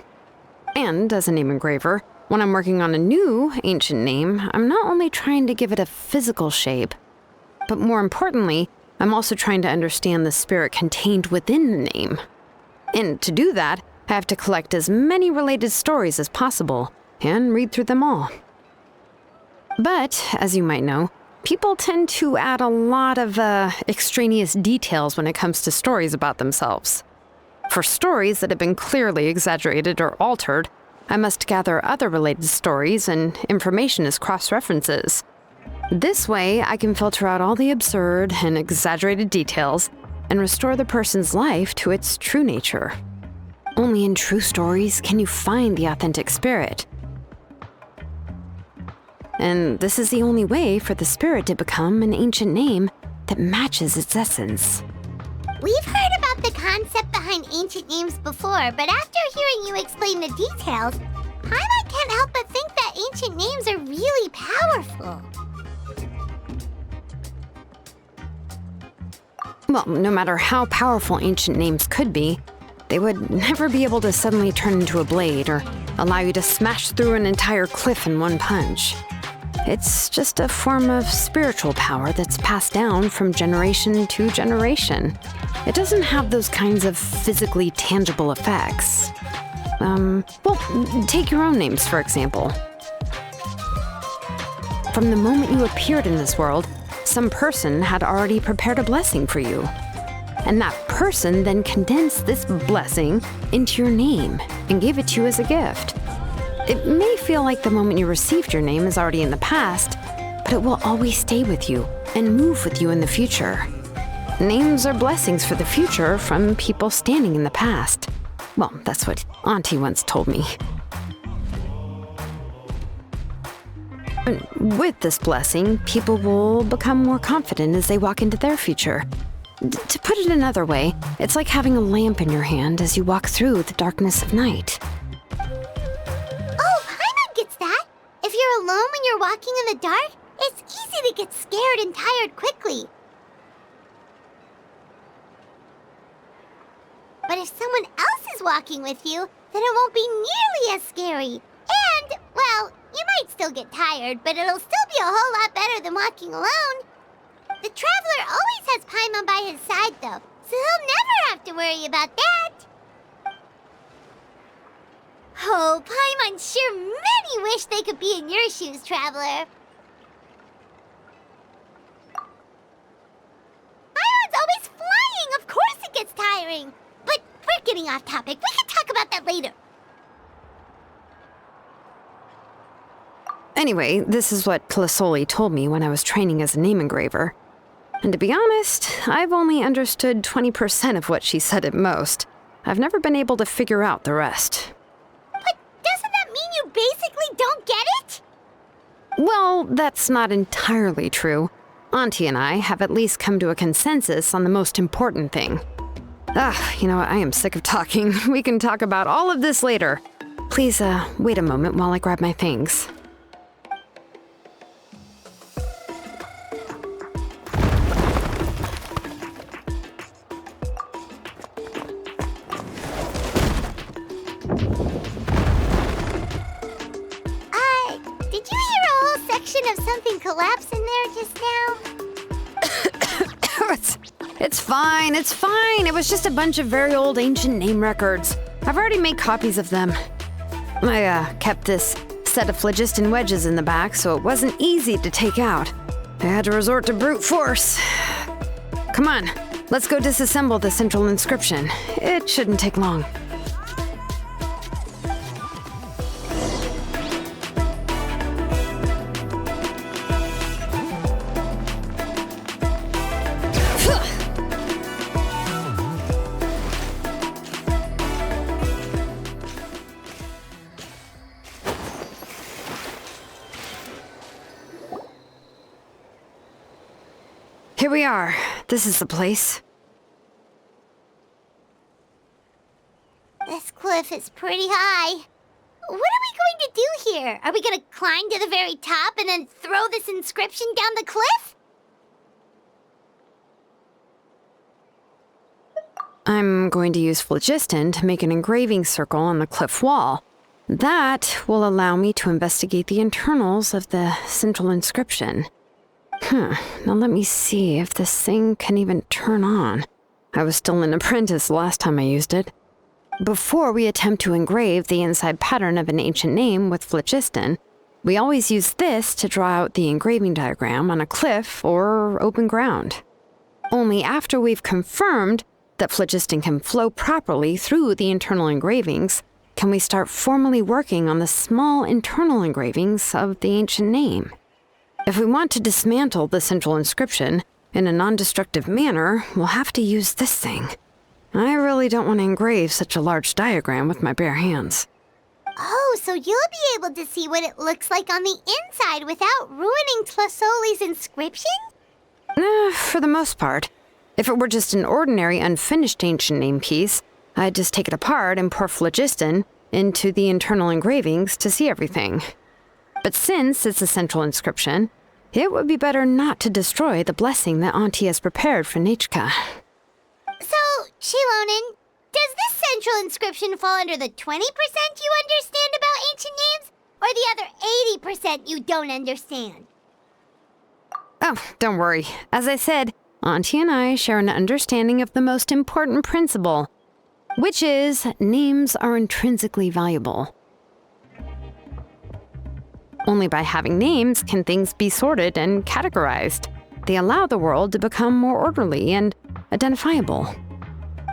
And as a name engraver, when I'm working on a new ancient name, I'm not only trying to give it a physical shape, but more importantly, I'm also trying to understand the spirit contained within the name. And to do that, I have to collect as many related stories as possible and read through them all. But, as you might know, people tend to add a lot of extraneous details when it comes to stories about themselves. For stories that have been clearly exaggerated or altered, I must gather other related stories and information as cross-references. This way, I can filter out all the absurd and exaggerated details and restore the person's life to its true nature. Only in true stories can you find the authentic spirit. And this is the only way for the spirit to become an ancient name that matches its essence. We've heard about the concept behind ancient names before, but after hearing you explain the details, Paimon can't help but think that ancient names are really powerful. Well, no matter how powerful ancient names could be, they would never be able to suddenly turn into a blade or allow you to smash through an entire cliff in one punch. It's just a form of spiritual power that's passed down from generation to generation. It doesn't have those kinds of physically tangible effects. Take your own names, for example. From the moment you appeared in this world, some person had already prepared a blessing for you. And that person then condensed this blessing into your name and gave it to you as a gift. It may feel like the moment you received your name is already in the past, but it will always stay with you and move with you in the future. Names are blessings for the future from people standing in the past. Well, that's what Auntie once told me. With this blessing, people will become more confident as they walk into their future. To put it another way, it's like having a lamp in your hand as you walk through the darkness of night. Oh, Paimon gets that. If you're alone when you're walking in the dark, it's easy to get scared and tired quickly. But if someone else is walking with you, then it won't be nearly as scary. And, well, you might still get tired, but it'll still be a whole lot better than walking alone. The Traveler always has Paimon by his side, though, so he'll never have to worry about that. Oh, Paimon sure many wish they could be in your shoes, Traveler. Paimon's always flying. Of course it gets tiring. But we're getting off topic. We can talk about that later. Anyway, this is what Plisoli told me when I was training as a name engraver. And to be honest, I've only understood 20% of what she said at most. I've never been able to figure out the rest. But doesn't that mean you basically don't get it? Well, that's not entirely true. Auntie and I have at least come to a consensus on the most important thing. You know what? I am sick of talking. We can talk about all of this later. Please, wait a moment while I grab my things. Did you hear a whole section of something collapse in there just now? It's fine, it's fine. It was just a bunch of very old ancient name records. I've already made copies of them. I kept this set of phlogiston wedges in the back, so it wasn't easy to take out. I had to resort to brute force. Come on, let's go disassemble the central inscription. It shouldn't take long. Here we are. This is the place. This cliff is pretty high. What are we going to do here? Are we going to climb to the very top and then throw this inscription down the cliff? I'm going to use phlogiston to make an engraving circle on the cliff wall. That will allow me to investigate the internals of the central inscription. Now let me see if this thing can even turn on. I was still an apprentice the last time I used it. Before we attempt to engrave the inside pattern of an ancient name with phlogiston, we always use this to draw out the engraving diagram on a cliff or open ground. Only after we've confirmed that phlogiston can flow properly through the internal engravings can we start formally working on the small internal engravings of the ancient name. If we want to dismantle the central inscription in a non-destructive manner, we'll have to use this thing. I really don't want to engrave such a large diagram with my bare hands. Oh, so you'll be able to see what it looks like on the inside without ruining Tlasoli's inscription? For the most part. If it were just an ordinary unfinished ancient name piece, I'd just take it apart and pour phlogiston into the internal engravings to see everything. But since it's a central inscription, it would be better not to destroy the blessing that Auntie has prepared for Nechka. So, Xilonen, does this central inscription fall under the 20% you understand about ancient names, or the other 80% you don't understand? Oh, don't worry. As I said, Auntie and I share an understanding of the most important principle, which is names are intrinsically valuable. Only by having names can things be sorted and categorized. They allow the world to become more orderly and identifiable.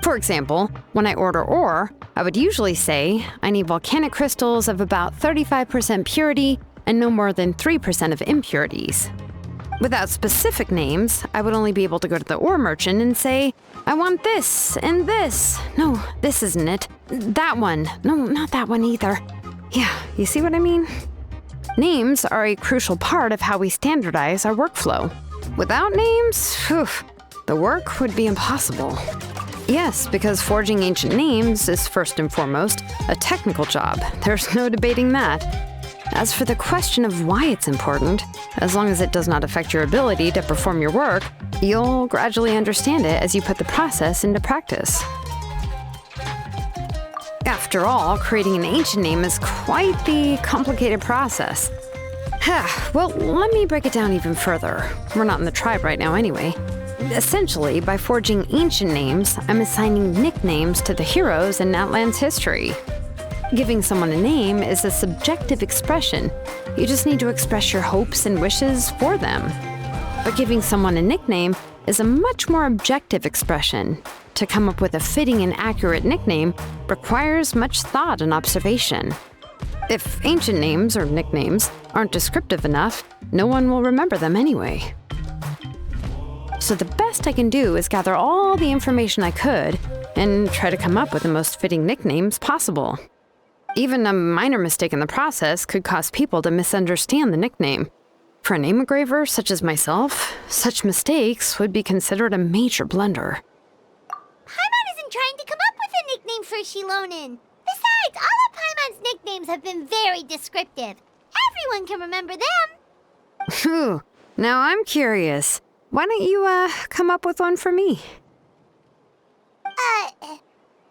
For example, when I order ore, I would usually say I need volcanic crystals of about 35% purity and no more than 3% of impurities. Without specific names, I would only be able to go to the ore merchant and say, I want this and this. No, this isn't it. That one. No, not that one either. Yeah, you see what I mean? Names are a crucial part of how we standardize our workflow. Without names, the work would be impossible. Yes, because forging ancient names is first and foremost a technical job. There's no debating that. As for the question of why it's important, as long as it does not affect your ability to perform your work, you'll gradually understand it as you put the process into practice. After all, creating an ancient name is quite the complicated process. Well, let me break it down even further. We're not in the tribe right now anyway. Essentially, by forging ancient names, I'm assigning nicknames to the heroes in Natlan's history. Giving someone a name is a subjective expression. You just need to express your hopes and wishes for them. But giving someone a nickname is a much more objective expression. To come up with a fitting and accurate nickname requires much thought and observation. If ancient names or nicknames aren't descriptive enough, no one will remember them anyway. So the best I can do is gather all the information I could and try to come up with the most fitting nicknames possible. Even a minor mistake in the process could cause people to misunderstand the nickname. For a name engraver such as myself, such mistakes would be considered a major blunder. Paimon isn't trying to come up with a nickname for Xilonen. Besides, all of Paimon's nicknames have been very descriptive. Everyone can remember them. Phew. Now I'm curious. Why don't you, come up with one for me? Are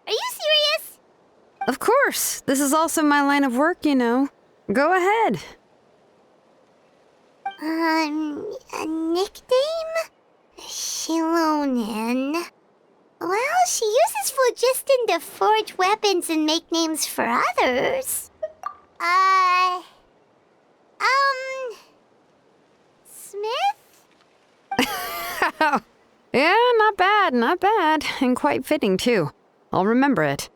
you serious? Of course. This is also my line of work, you know. Go ahead. A nickname? Xilonen. Well, she uses phlogiston to forge weapons and make names for others. Smith? Yeah, not bad, and quite fitting too. I'll remember it.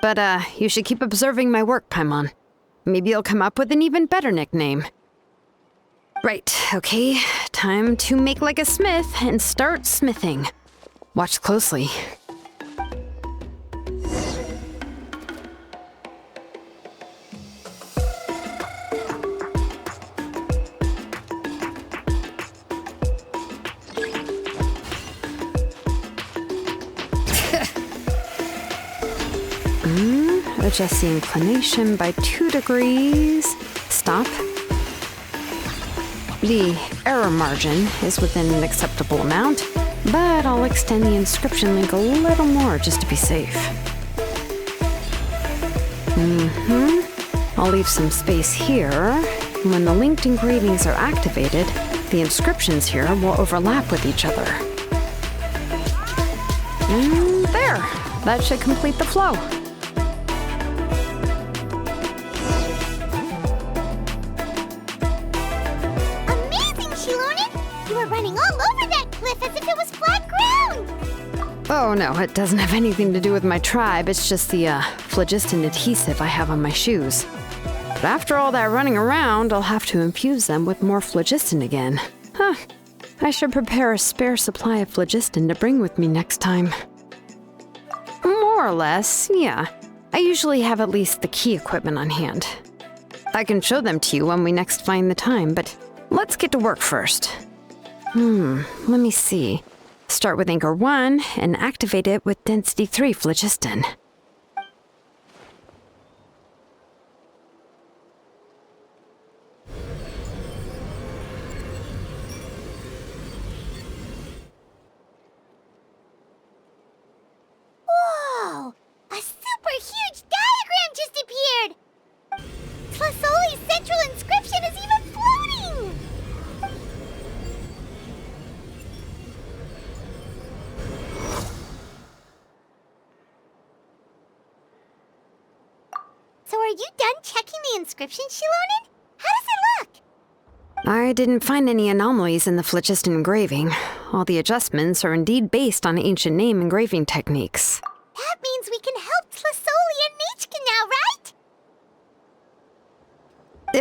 But, you should keep observing my work, Paimon. Maybe you'll come up with an even better nickname. Right, okay. Time to make like a smith and start smithing. Watch closely. adjust the inclination by 2 degrees. Stop. The error margin is within an acceptable amount, but I'll extend the inscription link a little more just to be safe. I'll leave some space here. When the linked engravings are activated, the inscriptions here will overlap with each other. And there! That should complete the flow. Amazing, Xilonen! You were running all over that cliff as if it was flat ground! Oh no, it doesn't have anything to do with my tribe. It's just the phlogiston adhesive I have on my shoes. But after all that running around, I'll have to infuse them with more phlogiston again. Huh. I should prepare a spare supply of phlogiston to bring with me next time. More or less, yeah. I usually have at least the key equipment on hand. I can show them to you when we next find the time, but let's get to work first. Let me see. Start with Anchor 1 and activate it with Density 3 phlogiston. Whoa! A super huge diagram just appeared! Tlasoli's central inscription is even floating! So are you done checking the inscription, Xilonen? How does it look? I didn't find any anomalies in the phlogiston engraving. All the adjustments are indeed based on ancient name engraving techniques. That means we can help Tlasoli and Nichka now,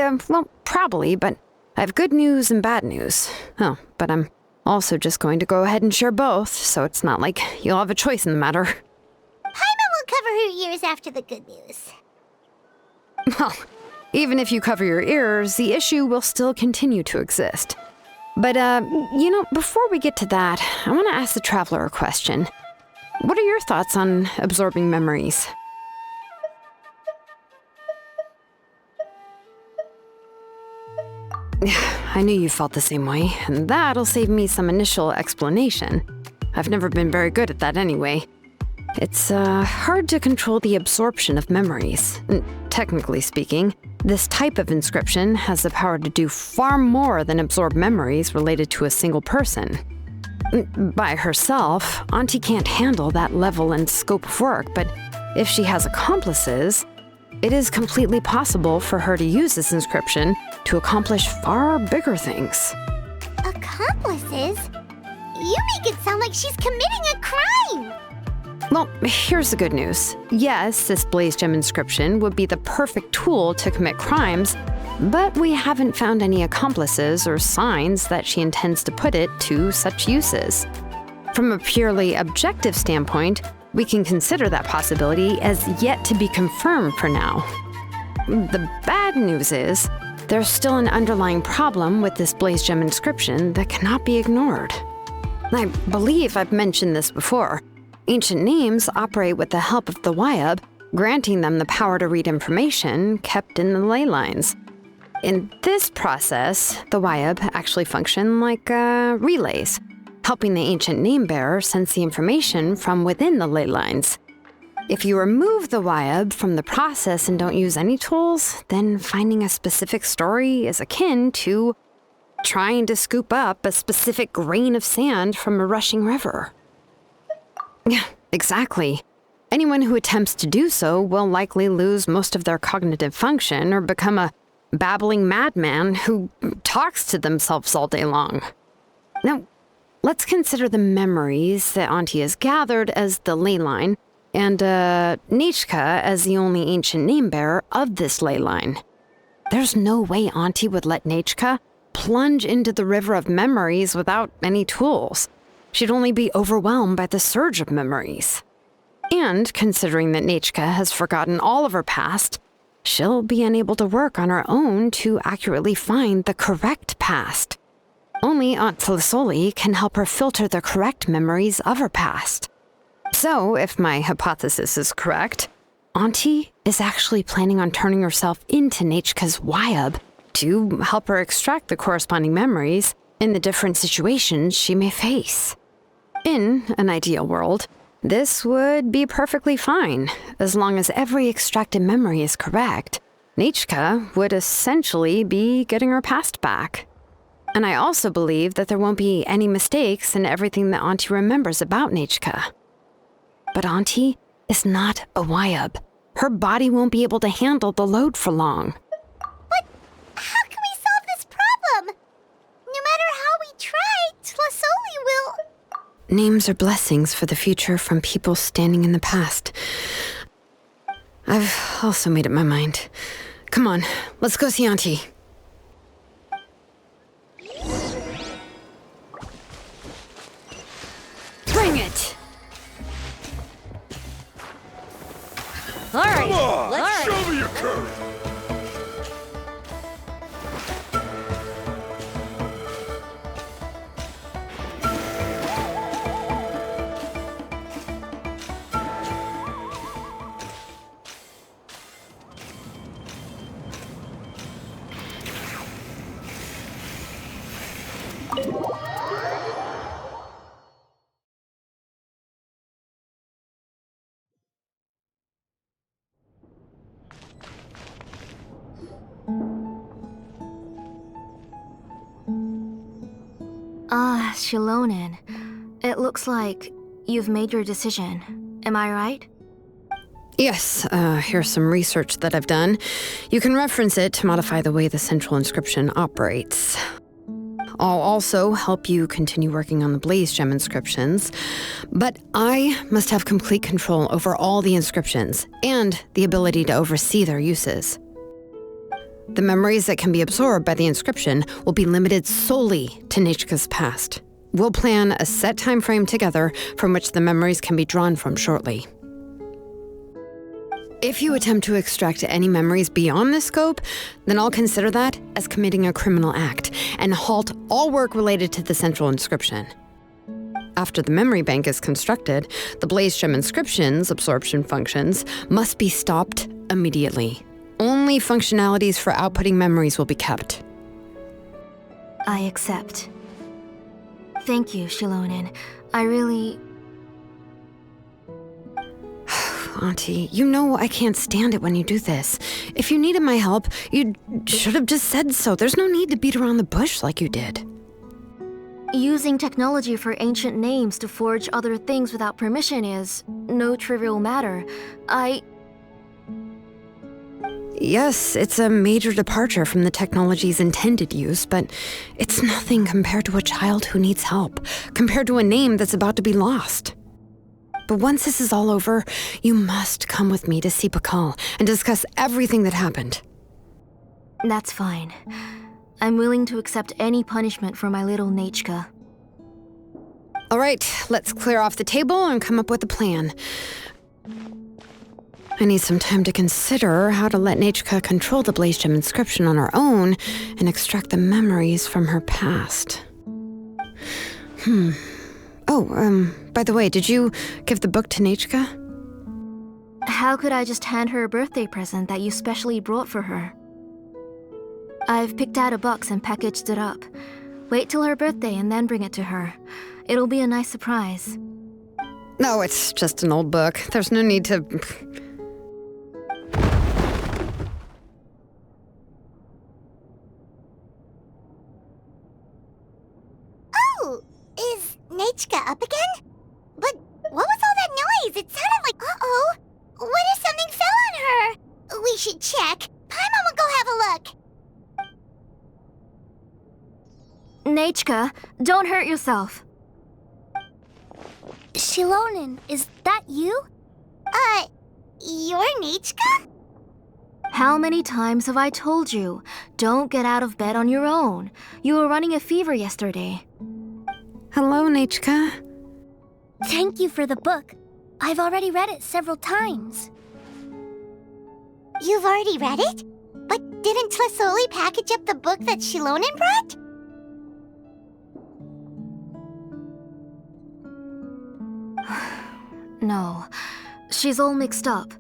right? Well, probably, but I have good news and bad news. Oh, but I'm also just going to go ahead and share both, so it's not like you'll have a choice in the matter. Paimon will cover her ears after the good news. Well, even if you cover your ears, the issue will still continue to exist. But, before we get to that, I want to ask the Traveler a question. What are your thoughts on absorbing memories? I knew you felt the same way, and that'll save me some initial explanation. I've never been very good at that anyway. It's hard to control the absorption of memories. Technically speaking, this type of inscription has the power to do far more than absorb memories related to a single person. By herself, Auntie can't handle that level and scope of work, but if she has accomplices, it is completely possible for her to use this inscription to accomplish far bigger things. Accomplices? You make it sound like she's committing a crime! Well, here's the good news. Yes, this blaze gem inscription would be the perfect tool to commit crimes, but we haven't found any accomplices or signs that she intends to put it to such uses. From a purely objective standpoint, we can consider that possibility as yet to be confirmed for now. The bad news is, there's still an underlying problem with this blaze gem inscription that cannot be ignored. I believe I've mentioned this before. Ancient names operate with the help of the Wyab, granting them the power to read information kept in the ley lines. In this process, the Wyab actually function like relays, helping the ancient name bearer sense the information from within the ley lines. If you remove the Wyab from the process and don't use any tools, then finding a specific story is akin to trying to scoop up a specific grain of sand from a rushing river. Yeah, exactly. Anyone who attempts to do so will likely lose most of their cognitive function or become a babbling madman who talks to themselves all day long. Now, let's consider the memories that Auntie has gathered as the ley line, and Nichka as the only ancient name bearer of this ley line. There's no way Auntie would let Nichka plunge into the river of memories without any tools. She'd only be overwhelmed by the surge of memories. And considering that Nichka has forgotten all of her past, she'll be unable to work on her own to accurately find the correct past. Only Aunt Tlasoli can help her filter the correct memories of her past. So, if my hypothesis is correct, Auntie is actually planning on turning herself into Nechka's Wyab to help her extract the corresponding memories in the different situations she may face. In an ideal world, this would be perfectly fine, as long as every extracted memory is correct. Nechka would essentially be getting her past back. And I also believe that there won't be any mistakes in everything that Auntie remembers about Nechka. But Auntie is not a Wyab. Her body won't be able to handle the load for long. But how can we solve this problem? No matter how we try, Tlasoli will... Names are blessings for the future from people standing in the past. I've also made up my mind. Come on, let's go see Auntie. Bring it! All right. Come on, show me your curve. Xilonen. It looks like you've made your decision. Am I right? Yes, here's some research that I've done. You can reference it to modify the way the central inscription operates. I'll also help you continue working on the Blaze Gem inscriptions, but I must have complete control over all the inscriptions and the ability to oversee their uses. The memories that can be absorbed by the inscription will be limited solely to Nechka's past. We'll plan a set time frame together from which the memories can be drawn from shortly. If you attempt to extract any memories beyond this scope, then I'll consider that as committing a criminal act and halt all work related to the central inscription. After the memory bank is constructed, the Blaze Gem inscription's absorption functions must be stopped immediately. Only functionalities for outputting memories will be kept. I accept. Thank you, Xilonen. I really... Auntie, you know I can't stand it when you do this. If you needed my help, you should have just said so. There's no need to beat around the bush like you did. Using technology for ancient names to forge other things without permission is no trivial matter. Yes, it's a major departure from the technology's intended use, but it's nothing compared to a child who needs help, compared to a name that's about to be lost. But once this is all over, you must come with me to see Pakal and discuss everything that happened. That's fine. I'm willing to accept any punishment for my little Nechka. All right, let's clear off the table and come up with a plan. I need some time to consider how to let Nechka control the Blaze Gem inscription on her own and extract the memories from her past. By the way, did you give the book to Nechka? How could I just hand her a birthday present that you specially brought for her? I've picked out a box and packaged it up. Wait till her birthday and then bring it to her. It'll be a nice surprise. No, it's just an old book. There's no need to... Oh, is Nechka up again? But what was all that noise? It sounded like, uh-oh. What if something fell on her? We should check. Paimon will go have a look. Nechka, don't hurt yourself. Xilonen, is that you? You're Nechka? How many times have I told you? Don't get out of bed on your own. You were running a fever yesterday. Hello, Nechka. Thank you for the book. I've already read it several times. You've already read it? But didn't Tlasoli package up the book that Xilonen brought? No, she's all mixed up.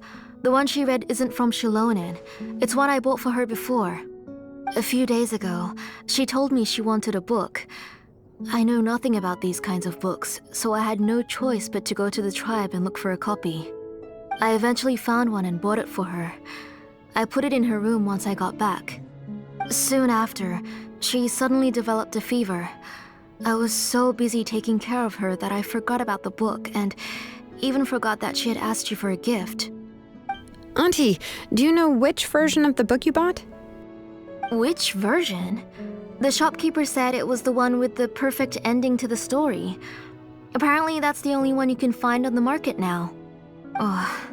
The one she read isn't from Xilonen. It's one I bought for her before. A few days ago, she told me she wanted a book. I know nothing about these kinds of books, so I had no choice but to go to the tribe and look for a copy. I eventually found one and bought it for her. I put it in her room once I got back. Soon after, she suddenly developed a fever. I was so busy taking care of her that I forgot about the book and even forgot that she had asked you for a gift. Auntie, do you know which version of the book you bought? Which version? The shopkeeper said it was the one with the perfect ending to the story. Apparently that's the only one you can find on the market now. Oh,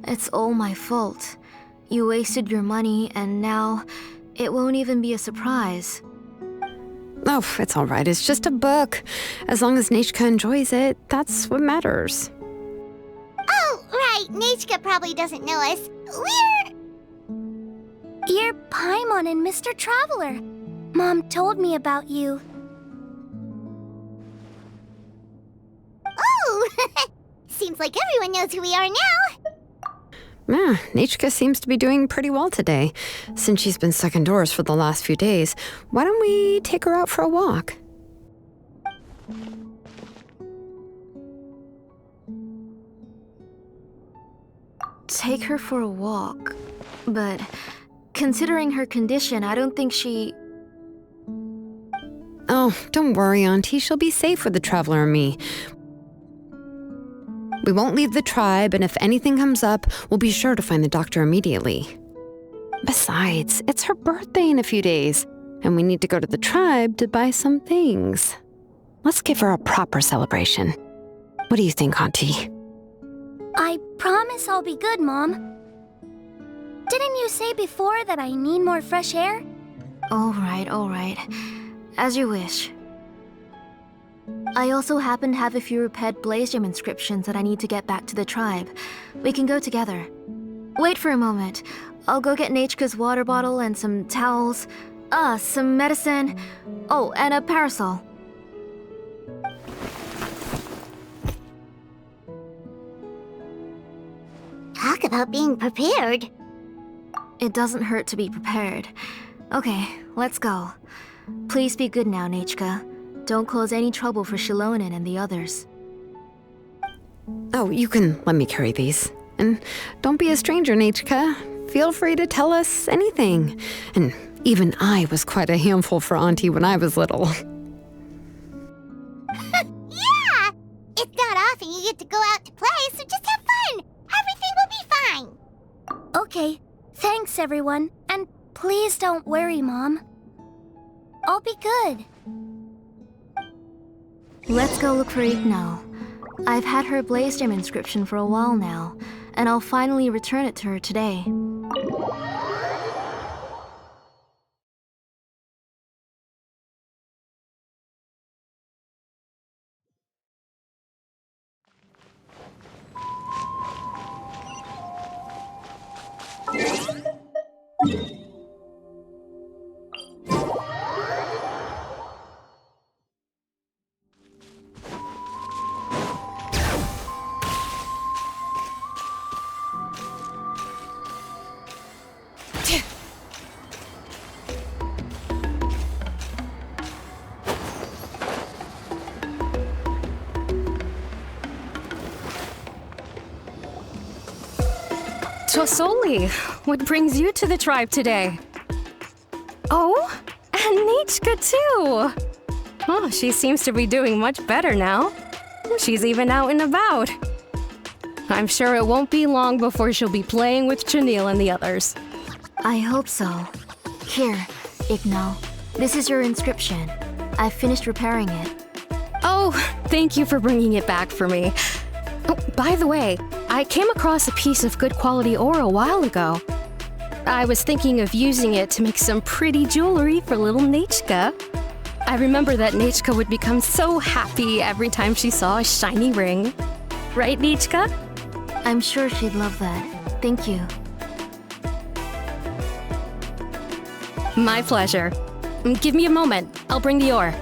it's all my fault. You wasted your money and now it won't even be a surprise. Oh, it's all right. It's just a book. As long as Nechka enjoys it, that's what matters. Oh, right. Nechka probably doesn't know us. You're Paimon and Mr. Traveler. Mom told me about you. Oh! Seems like everyone knows who we are now. Yeah, Nechka seems to be doing pretty well today. Since she's been stuck indoors for the last few days, why don't we take her out for a walk? Take her for a walk. But considering her condition, I don't think she... Oh, don't worry, Auntie. She'll be safe with the Traveler and me. We won't leave the tribe, and if anything comes up, we'll be sure to find the doctor immediately. Besides, it's her birthday in a few days, and we need to go to the tribe to buy some things. Let's give her a proper celebration. What do you think, Auntie? I promise I'll be good, Mom. Didn't you say before that I need more fresh air? All right. As you wish. I also happen to have a few repaired blaze gem inscriptions that I need to get back to the tribe. We can go together. Wait for a moment. I'll go get Nechka's water bottle and some towels. Some medicine. Oh, and a parasol. Talk about being prepared. It doesn't hurt to be prepared. Okay, let's go. Please be good now, Nechka. Don't cause any trouble for Xilonen and the others. Oh, you can let me carry these. And don't be a stranger, Nechka. Feel free to tell us anything. And even I was quite a handful for Auntie when I was little. Yeah! It's not often you get to go out to play, so just have fun. Everything will be fine. Okay, thanks everyone. And please don't worry, Mom. I'll be good. Let's go look for Ignal. I've had her blaze gem inscription for a while now, and I'll finally return it to her today. Tosoli, what brings you to the tribe today? Oh, and Nechka too! Oh, she seems to be doing much better now. She's even out and about. I'm sure it won't be long before she'll be playing with Janelle and the others. I hope so. Here, Ignal. This is your inscription. I've finished repairing it. Oh, thank you for bringing it back for me. Oh, by the way, I came across a piece of good quality ore a while ago. I was thinking of using it to make some pretty jewelry for little Nechka. I remember that Nechka would become so happy every time she saw a shiny ring. Right, Nechka? I'm sure she'd love that. Thank you. My pleasure. Give me a moment. I'll bring the ore.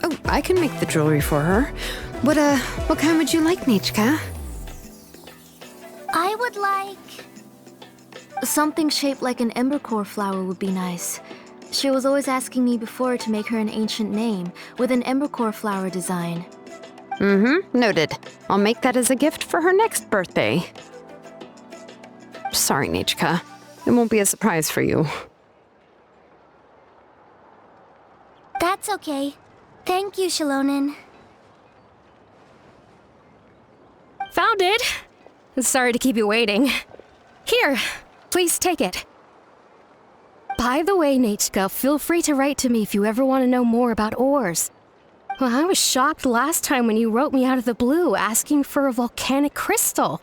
Oh, I can make the jewelry for her. What kind would you like, Nichka? I would like... Something shaped like an embercore flower would be nice. She was always asking me before to make her an ancient name with an embercore flower design. Noted. I'll make that as a gift for her next birthday. Sorry, Nichka. It won't be a surprise for you. That's okay. Thank you, Xilonen. Found it! Sorry to keep you waiting. Here, please take it. By the way, Nichka, feel free to write to me if you ever want to know more about ores. Well, I was shocked last time when you wrote me out of the blue asking for a volcanic crystal.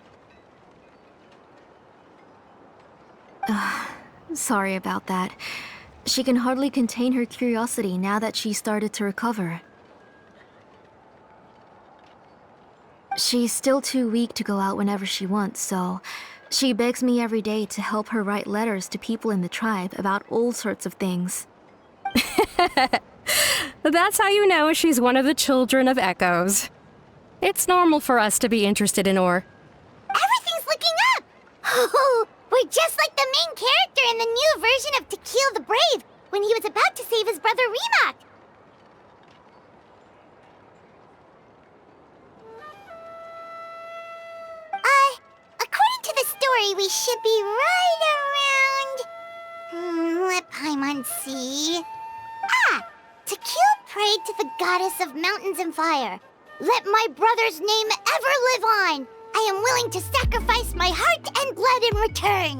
Sorry about that. She can hardly contain her curiosity now that she started to recover. She's still too weak to go out whenever she wants, so she begs me every day to help her write letters to people in the tribe about all sorts of things. That's how you know she's one of the children of Echoes. It's normal for us to be interested in ore. Everything's looking up! Oh, we're just like the main character in the new version of To Kill the Brave when he was about to save his brother Remak. According to the story, we should be right around... let Paimon see... To kill prayed to the goddess of mountains and fire. Let my brother's name ever live on. I am willing to sacrifice my heart and blood in return.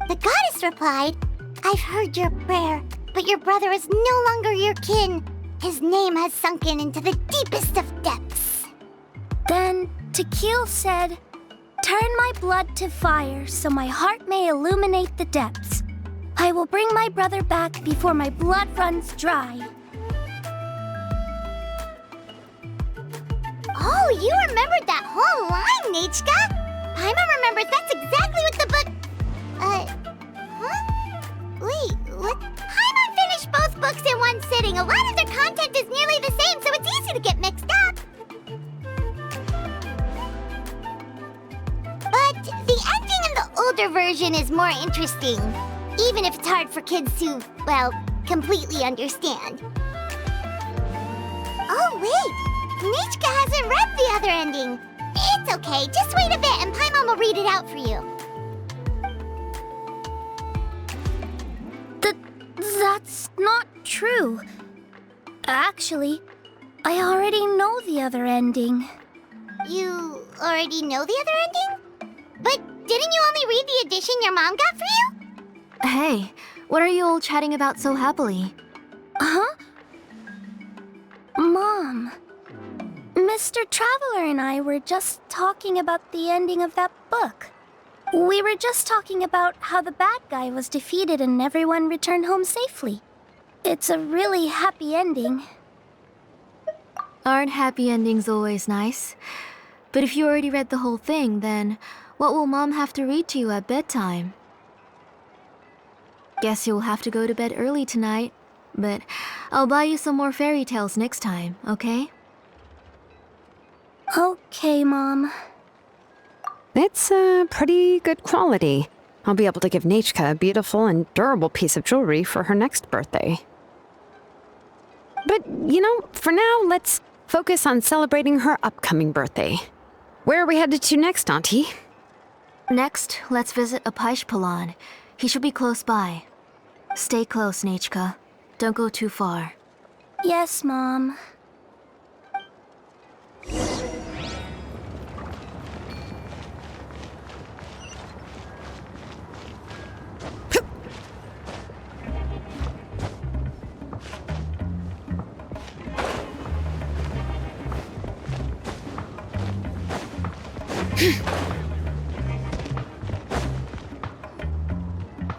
The goddess replied, I've heard your prayer, but your brother is no longer your kin. His name has sunken into the deepest of depths. Then Tequil said, turn my blood to fire so my heart may illuminate the depths. I will bring my brother back before my blood runs dry. Oh, you remembered that whole line, Nichka! Paimon remembers that's exactly what the book... Wait, what? Paimon finished both books in one sitting. A lot of their content is nearly the same, so it's easy to get mixed up. But the ending in the older version is more interesting, even if it's hard for kids to, well, completely understand. Oh, wait! Nichka hasn't read the other ending. It's okay, just wait a bit and Paimon will read it out for you. That's not true. Actually, I already know the other ending. You already know the other ending? But didn't you only read the edition your mom got for you? Hey, what are you all chatting about so happily? Huh? Mom, Mr. Traveler and I were just talking about the ending of that book. We were just talking about how the bad guy was defeated and everyone returned home safely. It's a really happy ending. Aren't happy endings always nice? But if you already read the whole thing, then what will Mom have to read to you at bedtime? Guess you'll have to go to bed early tonight, but I'll buy you some more fairy tales next time, okay? Okay, Mom. It's pretty good quality. I'll be able to give Nichka a beautiful and durable piece of jewelry for her next birthday. But, for now, let's focus on celebrating her upcoming birthday. Where are we headed to next, Auntie? Next, let's visit Apishpalan. He should be close by. Stay close, Nichka. Don't go too far. Yes, Mom.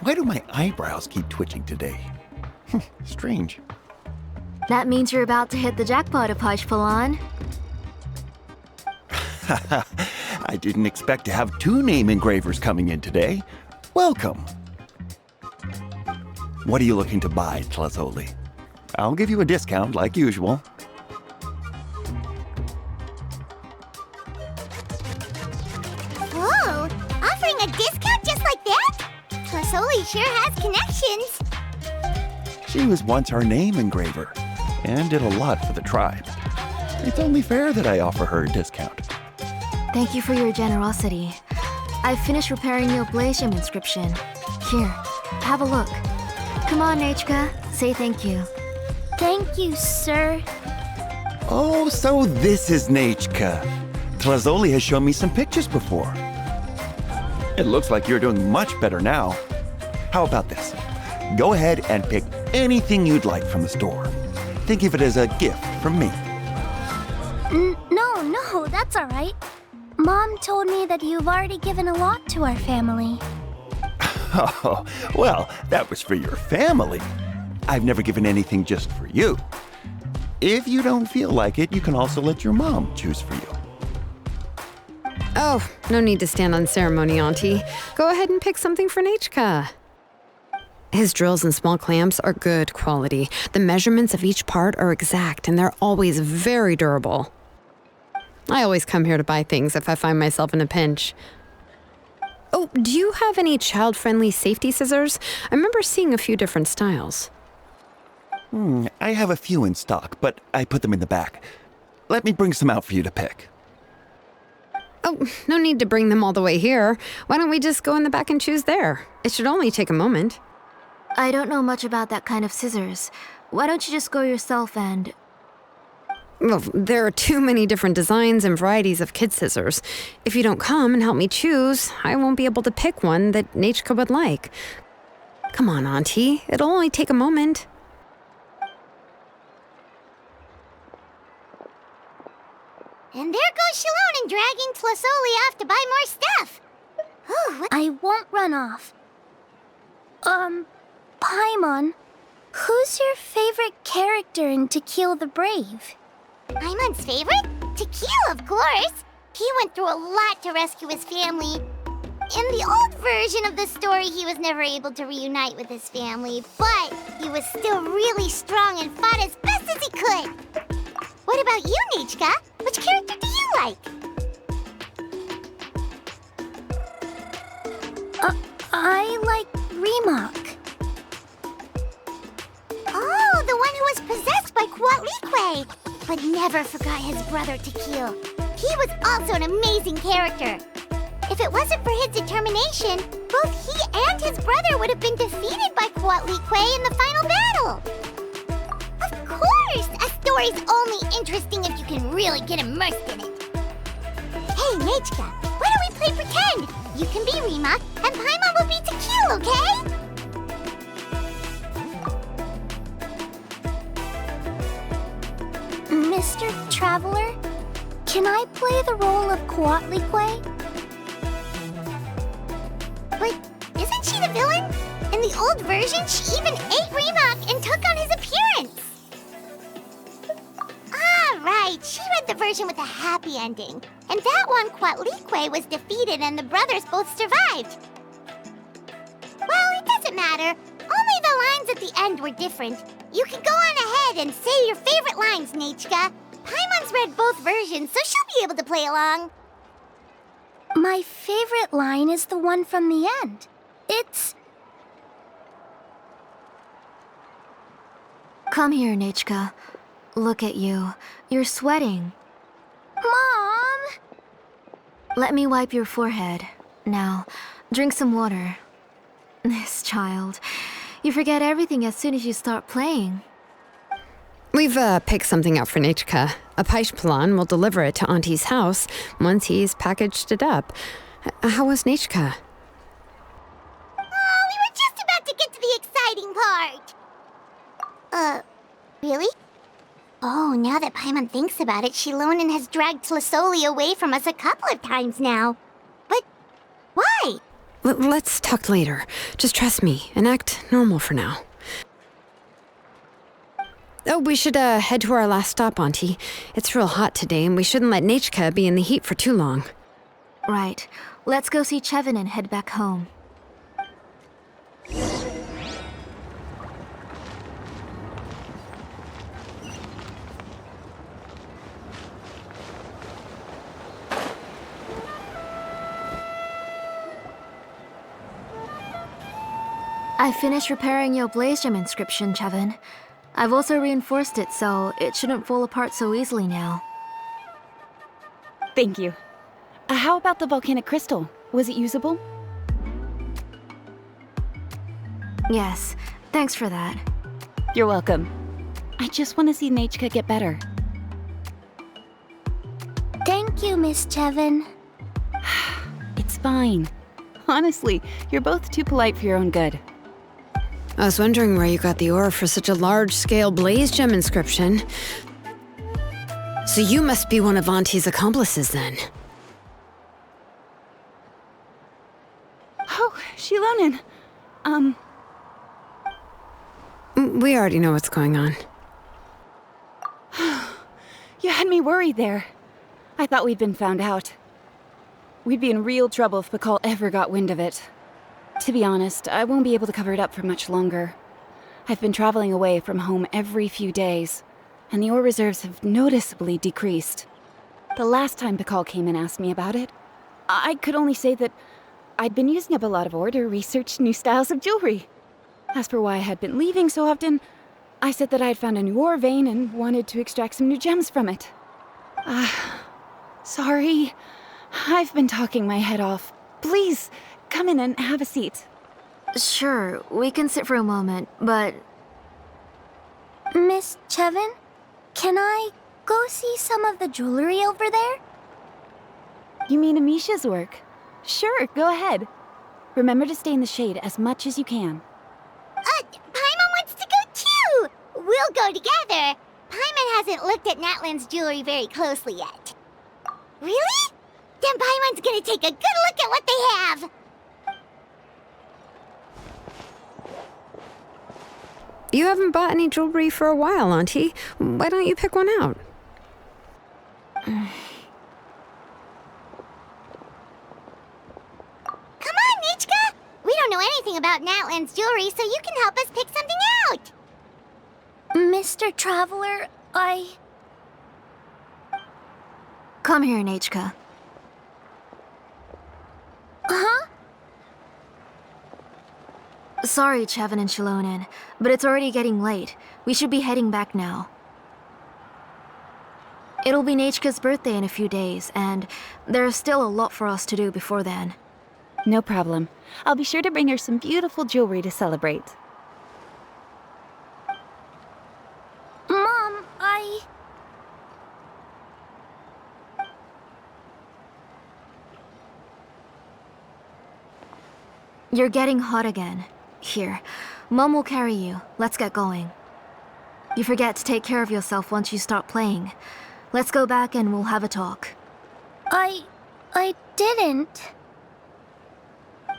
Why do my eyebrows keep twitching today? Strange. That means you're about to hit the jackpot, Apishpalan. I didn't expect to have 2 name engravers coming in today. Welcome. What are you looking to buy, Tlazoli? I'll give you a discount like usual. was once our name engraver and did a lot for the tribe. It's only fair that I offer her a discount. Thank you for your generosity. I finished repairing your blaze gem inscription. Here, have a look. Come on, Nechka, say thank you. Thank you, sir. Oh, so this is Nechka. Tlazoli has shown me some pictures before. It looks like you're doing much better now. How about this? Go ahead and pick anything you'd like from the store. Think of it as a gift from me. No, that's all right. Mom told me that you've already given a lot to our family. Oh, well, that was for your family. I've never given anything just for you. If you don't feel like it, you can also let your mom choose for you. Oh, no need to stand on ceremony, Auntie. Go ahead and pick something for Nechka. His drills and small clamps are good quality. The measurements of each part are exact, and they're always very durable. I always come here to buy things if I find myself in a pinch. Oh, do you have any child-friendly safety scissors? I remember seeing a few different styles. I have a few in stock, but I put them in the back. Let me bring some out for you to pick. Oh, no need to bring them all the way here. Why don't we just go in the back and choose there? It should only take a moment. I don't know much about that kind of scissors. Why don't you just go yourself and... Well, there are too many different designs and varieties of kid scissors. If you don't come and help me choose, I won't be able to pick one that Nechka would like. Come on, Auntie. It'll only take a moment. And there goes Xilonen dragging Tlazoli off to buy more stuff. I won't run off. Paimon, who's your favorite character in To Kill the Brave? Paimon's favorite? To Kill, of course. He went through a lot to rescue his family. In the old version of the story, he was never able to reunite with his family, but he was still really strong and fought as best as he could. What about you, Nechka? Which character do you like? I like Remak. Oh, the one who was possessed by Kuatlique, but never forgot his brother Tequil. He was also an amazing character. If it wasn't for his determination, both he and his brother would have been defeated by Kuatlique in the final battle. Of course! A story's only interesting if you can really get immersed in it. Hey, Nechka, why don't we play pretend? You can be Remak, and Paimon will be Tequil, okay? Mr. Traveler, can I play the role of Kuatlique? But isn't she the villain? In the old version, she even ate Remak and took on his appearance. Ah, right. She read the version with a happy ending. And that one, Kuatlique was defeated and the brothers both survived. Well, it doesn't matter. Only the lines at the end were different. You can go on ahead and say your favorite lines, Nechka. Paimon's read both versions, so she'll be able to play along. My favorite line is the one from the end. It's... Come here, Nechka. Look at you. You're sweating. Mom! Let me wipe your forehead. Now, drink some water. This child. You forget everything as soon as you start playing. We've picked something up for Nechka. A Paishpalan will deliver it to Auntie's house once he's packaged it up. How was Nechka? Oh, we were just about to get to the exciting part. Really? Oh, now that Paimon thinks about it, Xilonen has dragged Tlazoli away from us a couple of times now. But why? Let's talk later. Just trust me and act normal for now. Oh, we should head to our last stop, Auntie. It's real hot today, and we shouldn't let Nechka be in the heat for too long. Right. Let's go see Chevin and head back home. I finished repairing your blaze gem inscription, Chevin. I've also reinforced it so it shouldn't fall apart so easily now. Thank you. How about the volcanic crystal? Was it usable? Yes, thanks for that. You're welcome. I just want to see Nechka get better. Thank you, Miss Chevin. It's fine. Honestly, you're both too polite for your own good. I was wondering where you got the ore for such a large-scale blaze gem inscription. So you must be one of Auntie's accomplices, then. Oh, Xilonen. We already know what's going on. You had me worried there. I thought we'd been found out. We'd be in real trouble if Pakal ever got wind of it. To be honest, I won't be able to cover it up for much longer. I've been traveling away from home every few days, and the ore reserves have noticeably decreased. The last time Pakal came and asked me about it, I could only say that I'd been using up a lot of ore to research new styles of jewelry. As for why I had been leaving so often, I said that I had found a new ore vein and wanted to extract some new gems from it. Sorry. I've been talking my head off. Please, come in and have a seat. Sure, we can sit for a moment, but... Miss Chevin, can I go see some of the jewelry over there? You mean Amisha's work? Sure, go ahead. Remember to stay in the shade as much as you can. Paimon wants to go too! We'll go together. Paimon hasn't looked at Natlan's jewelry very closely yet. Really? Then Paimon's gonna take a good look at what they have! You haven't bought any jewelry for a while, Auntie. Why don't you pick one out? Come on, Nichka! We don't know anything about Natlan's jewelry, so you can help us pick something out! Mr. Traveler, Come here, Nechka. Huh? Sorry, Chevin and Xilonen, but it's already getting late. We should be heading back now. It'll be Nechka's birthday in a few days, and there's still a lot for us to do before then. No problem. I'll be sure to bring her some beautiful jewelry to celebrate. Mom, You're getting hot again. Here, Mom will carry you. Let's get going. You forget to take care of yourself once you start playing. Let's go back and we'll have a talk. I didn't.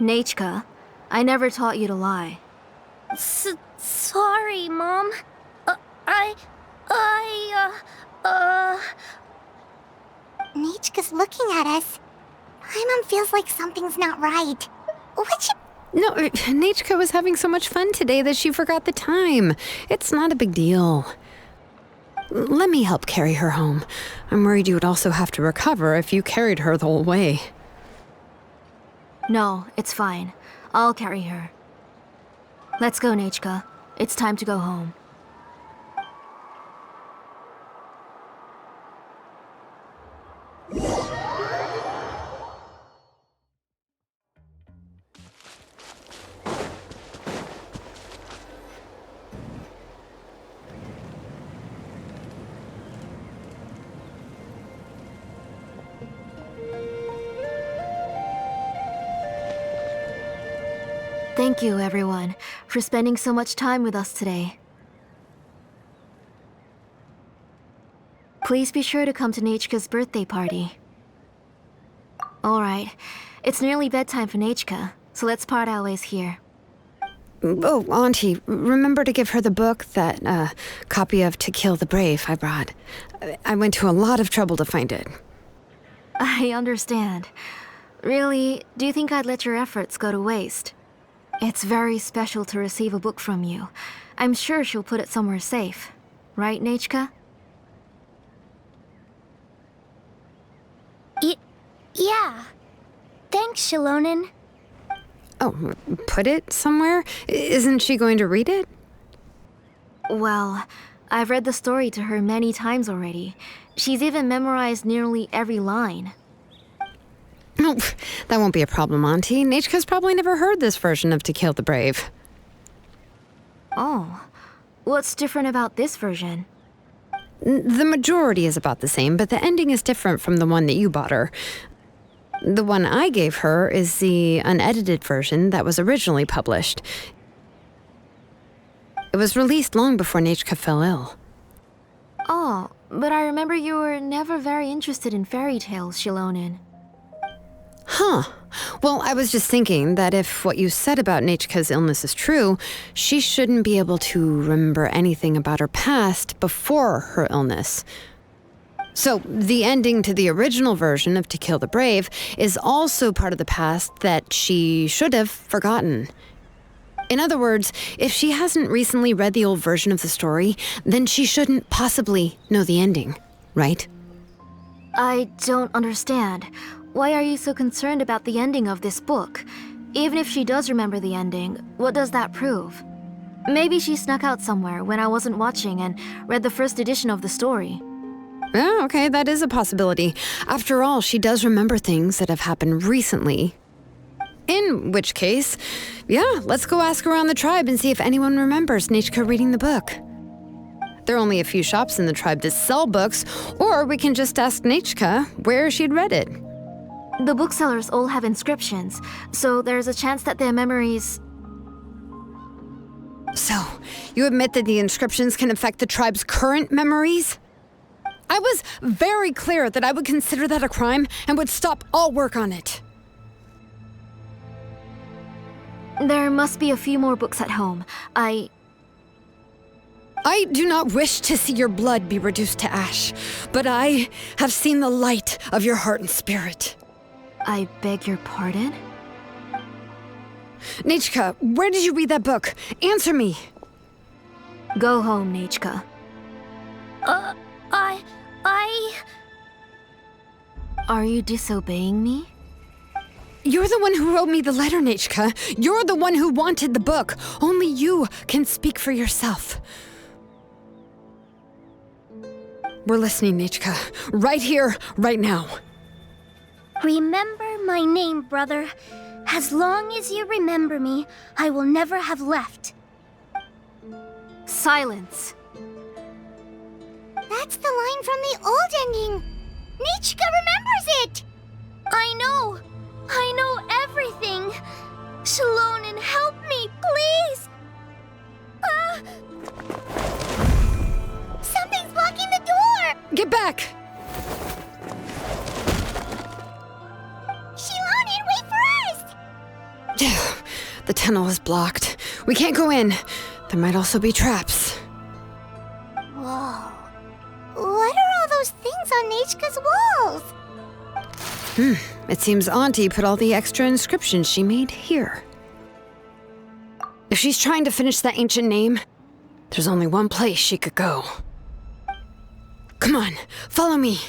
Nechka, I never taught you to lie. Sorry, Mom. Nichka's looking at us. Paimon feels like something's not right. What you... No, Nechka was having so much fun today that she forgot the time. It's not a big deal. Let me help carry her home. I'm worried you would also have to recover if you carried her the whole way. No, it's fine. I'll carry her. Let's go, Nechka. It's time to go home. Thank you, everyone, for spending so much time with us today. Please be sure to come to Nechka's birthday party. Alright, it's nearly bedtime for Nechka, so let's part our ways here. Oh, Auntie, remember to give her the book, that copy of To Kill the Brave I brought. I went to a lot of trouble to find it. I understand. Really, do you think I'd let your efforts go to waste? It's very special to receive a book from you. I'm sure she'll put it somewhere safe. Right, Nechka? Yeah. Thanks, Xilonen. Oh, put it somewhere? Isn't she going to read it? Well, I've read the story to her many times already. She's even memorized nearly every line. Oh, that won't be a problem, Auntie. Nechka's probably never heard this version of To Kill the Brave. Oh, what's different about this version? The majority is about the same, but the ending is different from the one that you bought her. The one I gave her is the unedited version that was originally published. It was released long before Nechka fell ill. Oh, but I remember you were never very interested in fairy tales, Xilonen. Huh. Well, I was just thinking that if what you said about Nechka's illness is true, she shouldn't be able to remember anything about her past before her illness. So, the ending to the original version of To Kill the Brave is also part of the past that she should have forgotten. In other words, if she hasn't recently read the old version of the story, then she shouldn't possibly know the ending, right? I don't understand. Why are you so concerned about the ending of this book? Even if she does remember the ending, what does that prove? Maybe she snuck out somewhere when I wasn't watching and read the first edition of the story. Yeah, okay, that is a possibility. After all, she does remember things that have happened recently. In which case, yeah, let's go ask around the tribe and see if anyone remembers Nechka reading the book. There are only a few shops in the tribe that sell books, or we can just ask Nechka where she'd read it. The booksellers all have inscriptions, so there's a chance that their memories... So, you admit that the inscriptions can affect the tribe's current memories? I was very clear that I would consider that a crime and would stop all work on it. There must be a few more books at home. I do not wish to see your blood be reduced to ash, but I have seen the light of your heart and spirit. I beg your pardon? Nechka, where did you read that book? Answer me. Go home, Nechka. Are you disobeying me? You're the one who wrote me the letter, Nechka. You're the one who wanted the book. Only you can speak for yourself. We're listening, Nechka. Right here, right now. Remember my name, brother. As long as you remember me, I will never have left. Silence. That's the line from the old ending. Nechka remembers it. I know everything. Xilonen, help me, please. Something's blocking the door. Get back! Xilonen, wait for us. The tunnel is blocked. We can't go in. There might also be traps. Whoa. What are all those things on Nechka's walls? It seems Auntie put all the extra inscriptions she made here. If she's trying to finish that ancient name, there's only one place she could go. Come on, follow me.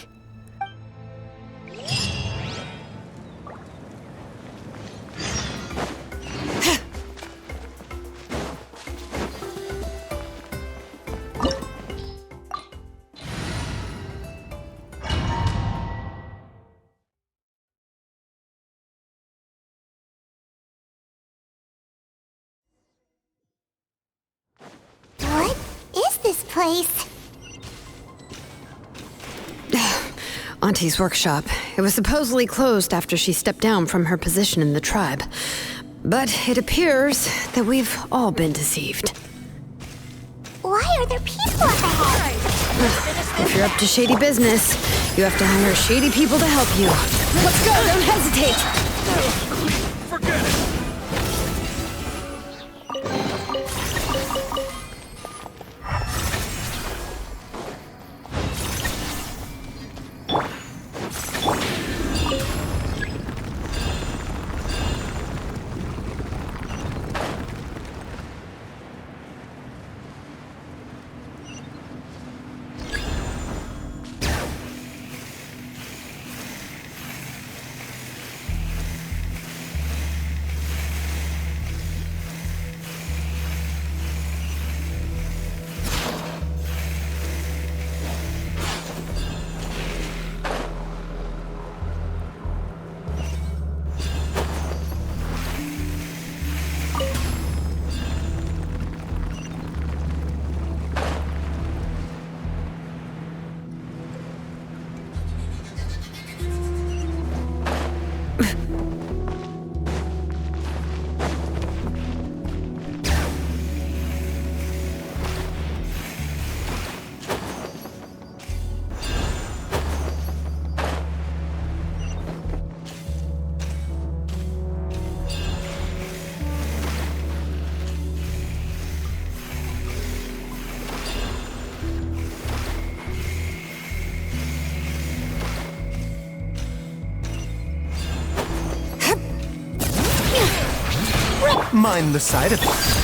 What is this place? Auntie's workshop. It was supposedly closed after she stepped down from her position in the tribe. But it appears that we've all been deceived. Why are there people up ahead? If you're up to shady business, you have to hire shady people to help you. Let's go, don't hesitate! Forget it! mind the side effects.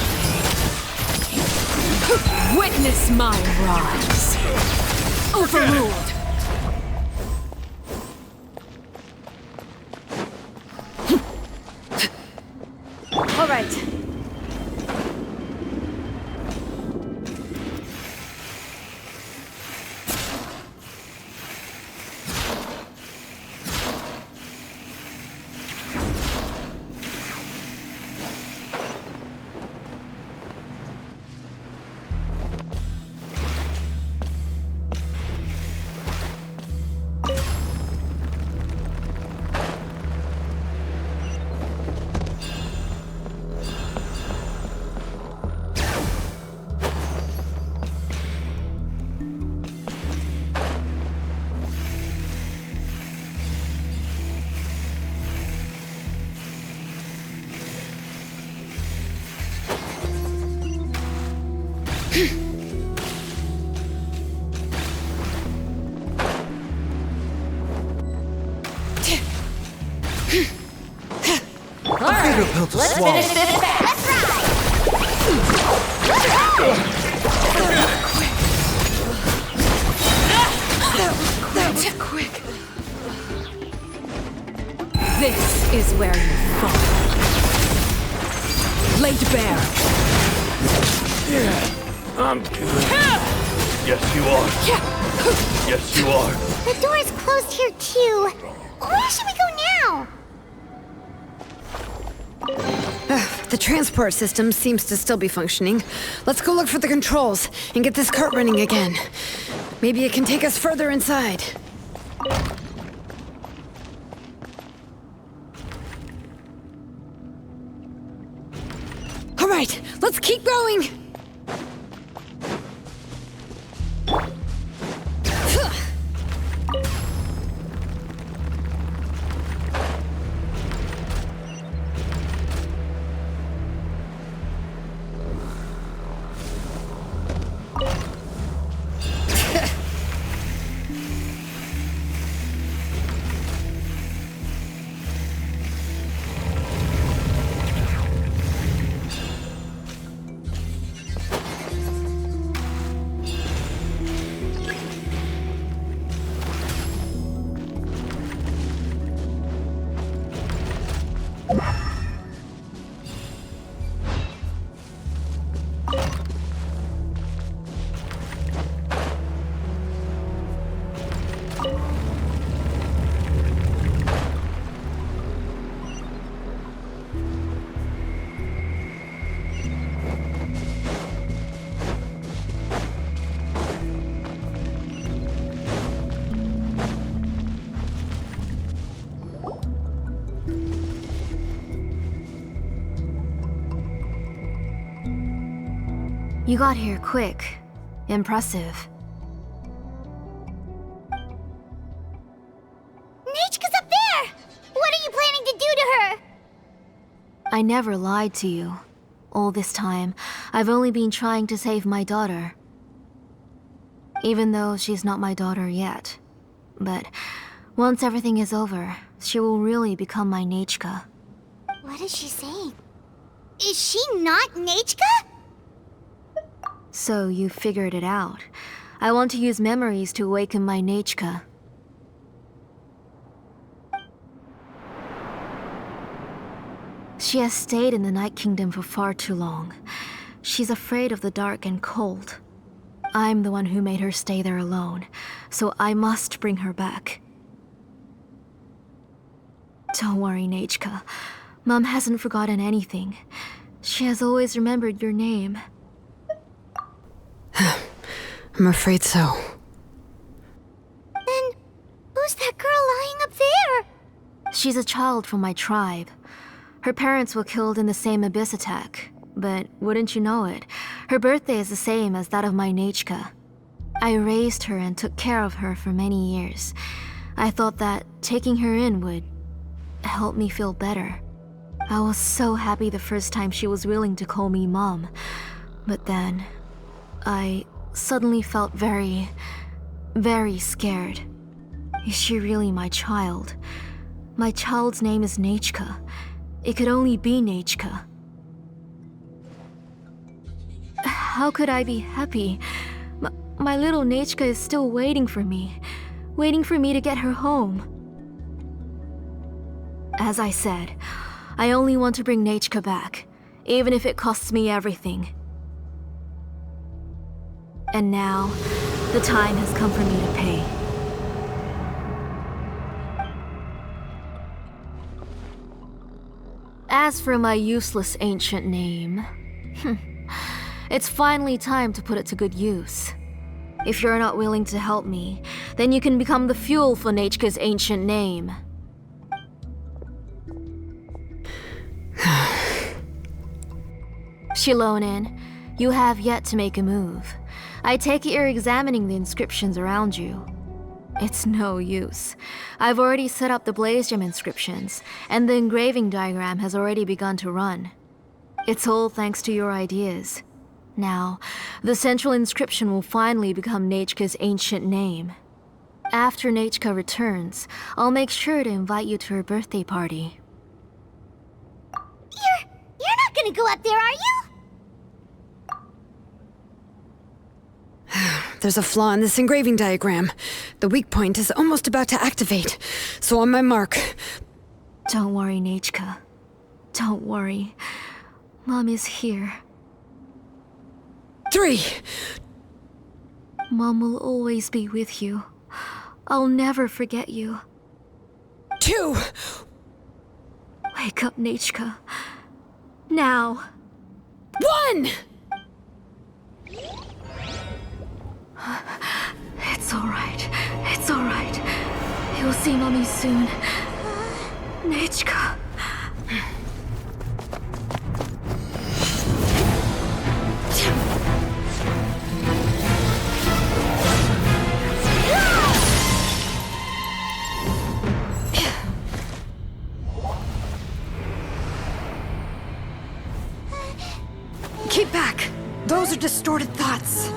Witness my rise. Overruled. All right. Let's finish this fast. That was quick. This is where you fall. Laid bare. Yeah, I'm good. Yes, you are. Yes, you are. The door is closed here, too. Where should we go now? The transport system seems to still be functioning. Let's go look for the controls and get this cart running again. Maybe it can take us further inside. All right, let's keep going. You got here quick. Impressive. Nichka's up there! What are you planning to do to her? I never lied to you. All this time, I've only been trying to save my daughter. Even though she's not my daughter yet. But once everything is over, she will really become my Nichka. What is she saying? Is she not Nichka? So you figured it out. I want to use memories to awaken my Nichka. She has stayed in the Night Kingdom for far too long. She's afraid of the dark and cold. I'm the one who made her stay there alone, so I must bring her back. Don't worry, Nichka. Mom hasn't forgotten anything. She has always remembered your name. I'm afraid so. Then, who's that girl lying up there? She's a child from my tribe. Her parents were killed in the same abyss attack. But wouldn't you know it, her birthday is the same as that of my Nichka. I raised her and took care of her for many years. I thought that taking her in would help me feel better. I was so happy the first time she was willing to call me Mom. But then, I suddenly felt very, very scared. Is she really my child? My child's name is Nichka. It could only be Nichka. how could I be happy? My little Nechka is still waiting for me to get her home. As I said, I only want to bring Nechka back, even if it costs me everything. And now, the time has come for me to pay. As for my useless ancient name, it's finally time to put it to good use. If you're not willing to help me, then you can become the fuel for Nechka's ancient name. Xilonen, you have yet to make a move. I take it you're examining the inscriptions around you. It's no use. I've already set up the Blaze Gem inscriptions, and the engraving diagram has already begun to run. It's all thanks to your ideas. Now, the central inscription will finally become Nechka's ancient name. After Nechka returns, I'll make sure to invite you to her birthday party. You're not gonna go up there, are you? There's a flaw in this engraving diagram. The weak point is almost about to activate. So on my mark. Don't worry, Nechka. Don't worry. Mom is here. 3. Mom will always be with you. I'll never forget you. 2. Wake up, Nechka. Now. 1! It's alright. It's alright. You'll see Mommy soon. Nechka. Keep back! Those are distorted thoughts.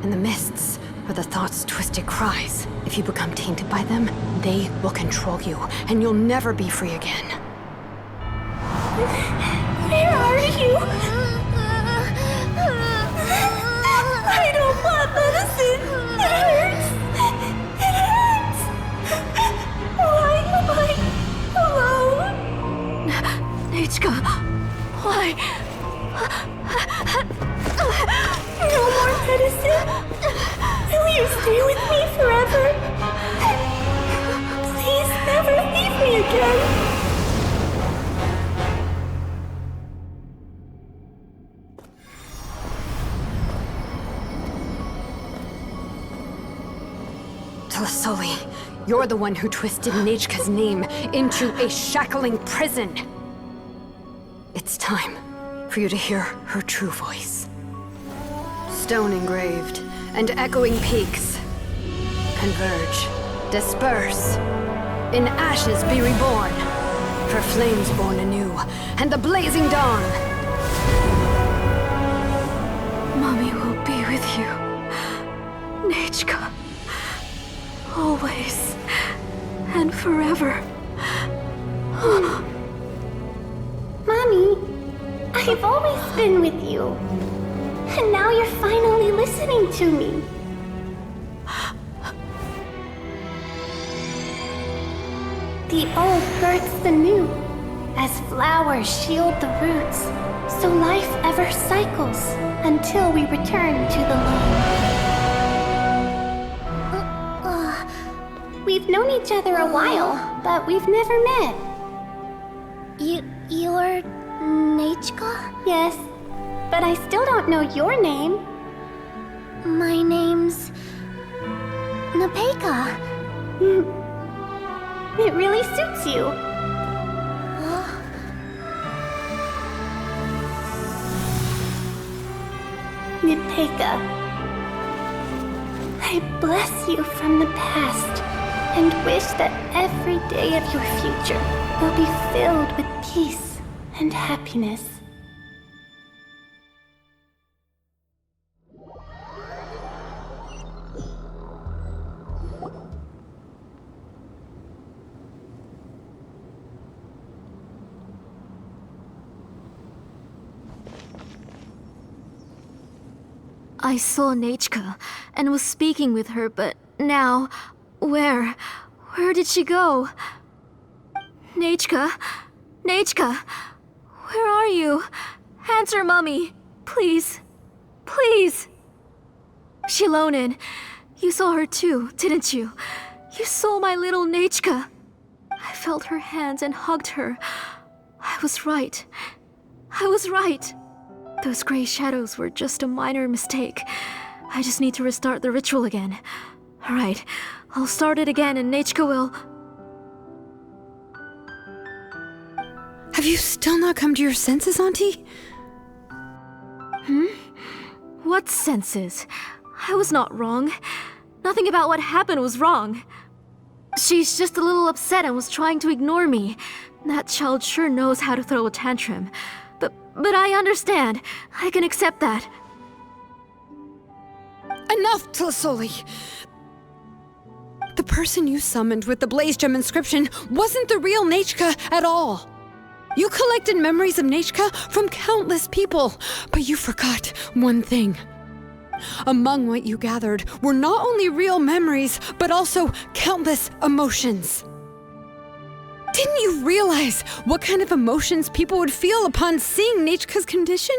And the mists are the thoughts' twisted cries. If you become tainted by them, they will control you, and you'll never be free again. Where are you? I don't want medicine. It hurts. It hurts. Why am I alone? Nechka, why? No more medicine. Will you stay with me forever? Please never leave me again. Telasoli, you're the one who twisted Nechka's name into a shackling prison. It's time for you to hear her true voice. Stone engraved and echoing peaks converge, disperse, in ashes be reborn, for flames born anew, and the blazing dawn. Mommy will be with you, Nechka, always and forever. Mommy, I've always been with you. And now you're finally listening to me. The old hurts the new, as flowers shield the roots, so life ever cycles until we return to the loam. We've known each other a while, but we've never met. You're Nechka? Yes, but I still don't know your name. My name's Nepeka. It really suits you. Nepeka, I bless you from the past and wish that every day of your future will be filled with peace and happiness. I saw Nechka and was speaking with her, but now, where did she go? Nechka? Nechka? Where are you? Answer, Mummy. Please. Please. Xilonen, you saw her too, didn't you? You saw my little Nechka. I felt her hands and hugged her. I was right. I was right. Those gray shadows were just a minor mistake. I just need to restart the ritual again. Alright, I'll start it again and Nechka will... Have you still not come to your senses, Auntie? What senses? I was not wrong. Nothing about what happened was wrong. She's just a little upset and was trying to ignore me. That child sure knows how to throw a tantrum. But I understand. I can accept that. Enough, Tlasoli! The person you summoned with the Blaze Gem inscription wasn't the real Nechka at all. You collected memories of Nechka from countless people, but you forgot one thing. Among what you gathered were not only real memories, but also countless emotions. Didn't you realize what kind of emotions people would feel upon seeing Nechka's condition?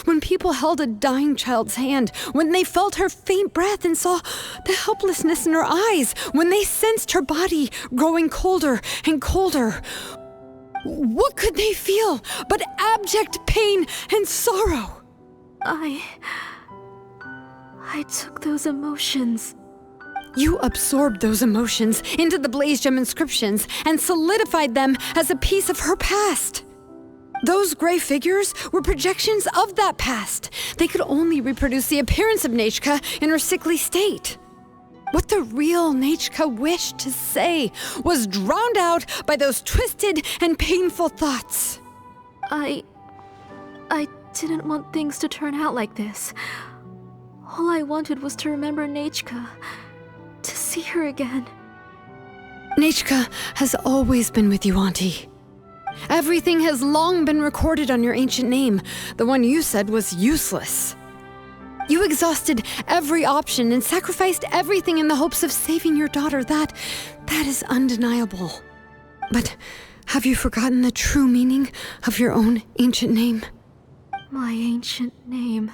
When people held a dying child's hand, when they felt her faint breath and saw the helplessness in her eyes, when they sensed her body growing colder and colder, what could they feel but abject pain and sorrow? I took those emotions. You absorbed those emotions into the Blaze Gem inscriptions and solidified them as a piece of her past. Those gray figures were projections of that past. They could only reproduce the appearance of Nechka in her sickly state. What the real Nechka wished to say was drowned out by those twisted and painful thoughts. I didn't want things to turn out like this. All I wanted was to remember Nechka, to see her again. Nechka has always been with you, Auntie. Everything has long been recorded on your ancient name, the one you said was useless. You exhausted every option and sacrificed everything in the hopes of saving your daughter. That is undeniable. But have you forgotten the true meaning of your own ancient name? My ancient name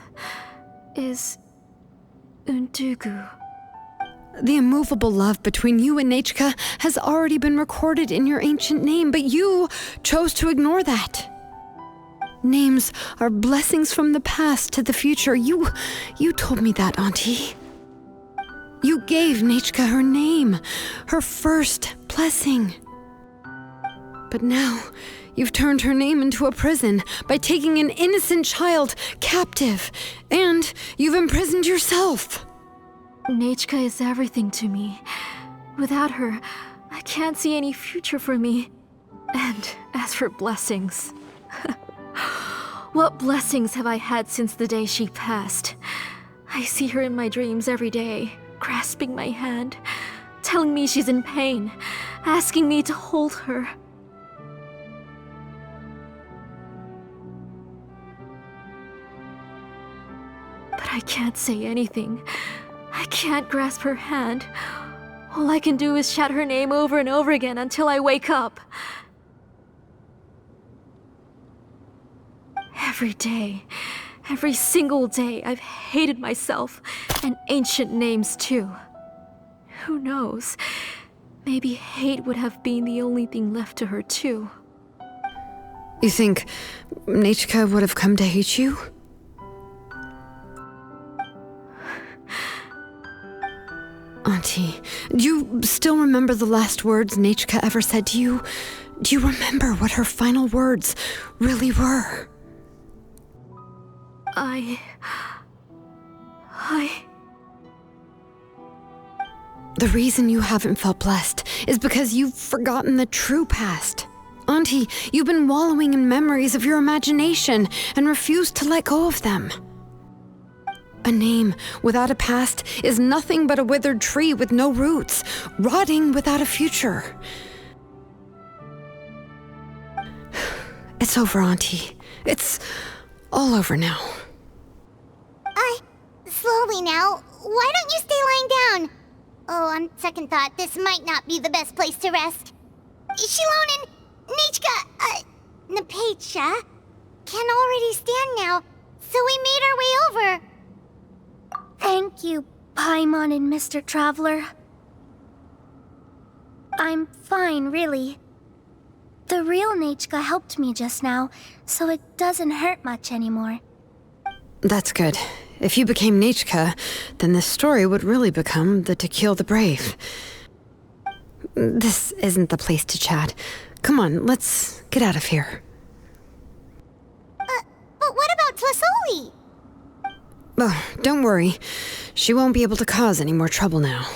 is Undugu. The immovable love between you and Nechka has already been recorded in your ancient name, but you chose to ignore that. Names are blessings from the past to the future. You told me that, Auntie. You gave Nechka her name, her first blessing. But now, you've turned her name into a prison by taking an innocent child captive, and you've imprisoned yourself. Nechka is everything to me. Without her, I can't see any future for me. And as for blessings... What blessings have I had since the day she passed? I see her in my dreams every day, grasping my hand, telling me she's in pain, asking me to hold her. But I can't say anything. I can't grasp her hand. All I can do is shout her name over and over again until I wake up. Every day, every single day, I've hated myself, and ancient names too. Who knows? Maybe hate would have been the only thing left to her too. You think Nechka would have come to hate you? Auntie, do you still remember the last words Nechka ever said to you? Do you remember what her final words really were? The reason you haven't felt blessed is because you've forgotten the true past. Auntie, you've been wallowing in memories of your imagination and refused to let go of them. A name without a past is nothing but a withered tree with no roots, rotting without a future. It's over, Auntie. It's all over now. Slowly now. Why don't you stay lying down? Oh, on second thought, this might not be the best place to rest. Xilonen, Nichka, Napecha can already stand now, so we made our way over. Thank you, Paimon and Mr. Traveler. I'm fine, really. The real Nichka helped me just now, so it doesn't hurt much anymore. That's good. If you became Nichka, then this story would really become the To Kill the Brave. This isn't the place to chat. Come on, let's get out of here. But what about Tlasoli? Oh, don't worry. She won't be able to cause any more trouble now.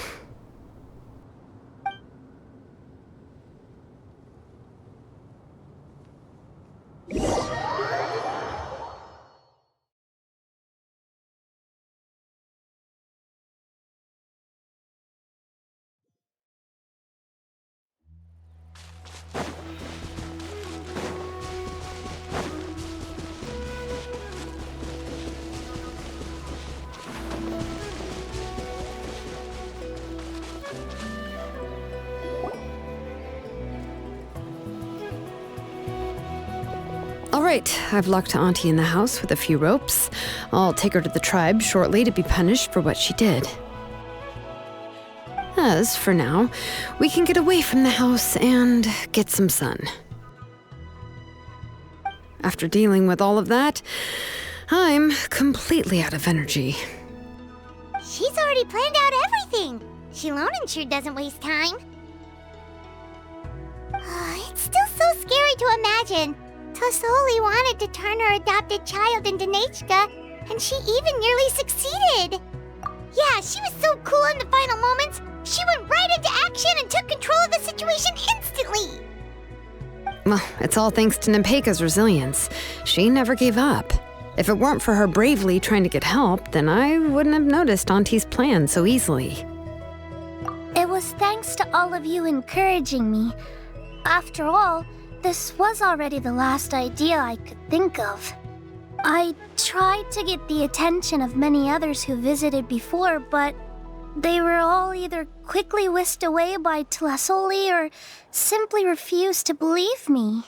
All right, I've locked Auntie in the house with a few ropes. I'll take her to the tribe shortly to be punished for what she did. As for now, we can get away from the house and get some sun. After dealing with all of that, I'm completely out of energy. She's already planned out everything. Xilonen sure doesn't waste time. It's still so scary to imagine. Tlasoli wanted to turn her adopted child into Nichka, and she even nearly succeeded. Yeah, she was so cool in the final moments. She went right into action and took control of the situation instantly. Well, it's all thanks to Napecha's resilience. She never gave up. If it weren't for her bravely trying to get help, then I wouldn't have noticed Auntie's plan so easily. It was thanks to all of you encouraging me. After all, this was already the last idea I could think of. I tried to get the attention of many others who visited before, but they were all either quickly whisked away by Tlasoli or simply refused to believe me.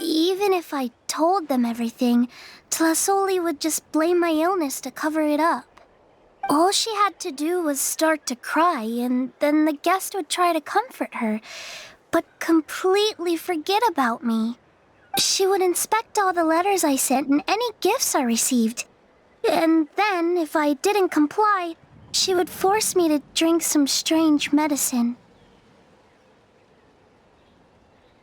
Even if I told them everything, Tlasoli would just blame my illness to cover it up. All she had to do was start to cry, and then the guest would try to comfort her, but completely forget about me. She would inspect all the letters I sent and any gifts I received. And then, if I didn't comply, she would force me to drink some strange medicine.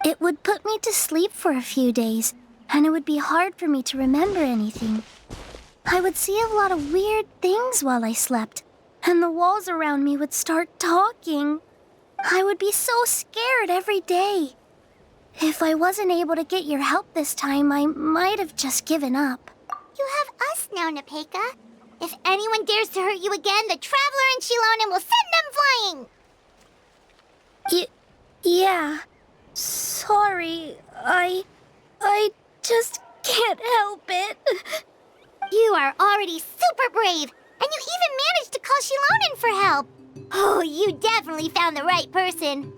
It would put me to sleep for a few days, and it would be hard for me to remember anything. I would see a lot of weird things while I slept, and the walls around me would start talking. I would be so scared every day. If I wasn't able to get your help this time, I might have just given up. You have us now, Napecha. If anyone dares to hurt you again, the Traveler and Xilonen will send them flying! Yeah. Sorry, I just can't help it. You are already super brave, and you even managed to call Xilonen for help. Oh, you definitely found the right person.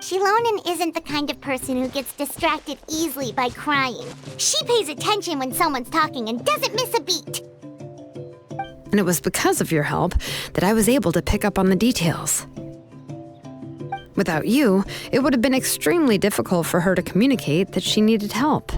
Xilonen isn't the kind of person who gets distracted easily by crying. She pays attention when someone's talking and doesn't miss a beat. And it was because of your help that I was able to pick up on the details. Without you, it would have been extremely difficult for her to communicate that she needed help.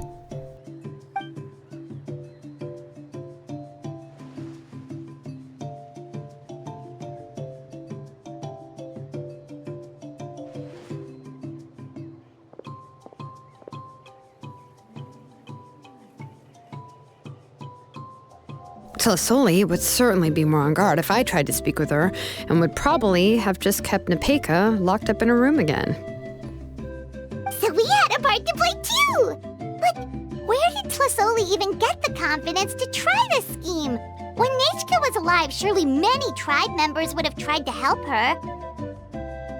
Tlasoli would certainly be more on guard if I tried to speak with her, and would probably have just kept Napecha locked up in her room again. So we had a part to play too! But where did Tlasoli even get the confidence to try this scheme? When Nichka was alive, surely many tribe members would have tried to help her.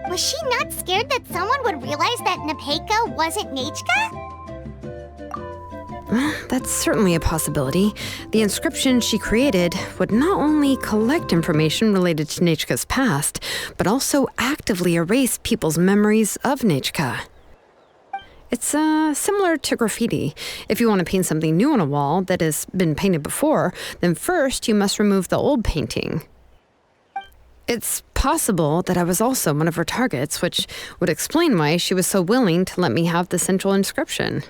Was she not scared that someone would realize that Napecha wasn't Nichka? That's certainly a possibility. The inscription she created would not only collect information related to Nechka's past, but also actively erase people's memories of Nechka. It's similar to graffiti. If you want to paint something new on a wall that has been painted before, then first you must remove the old painting. It's possible that I was also one of her targets, which would explain why she was so willing to let me have the central inscription.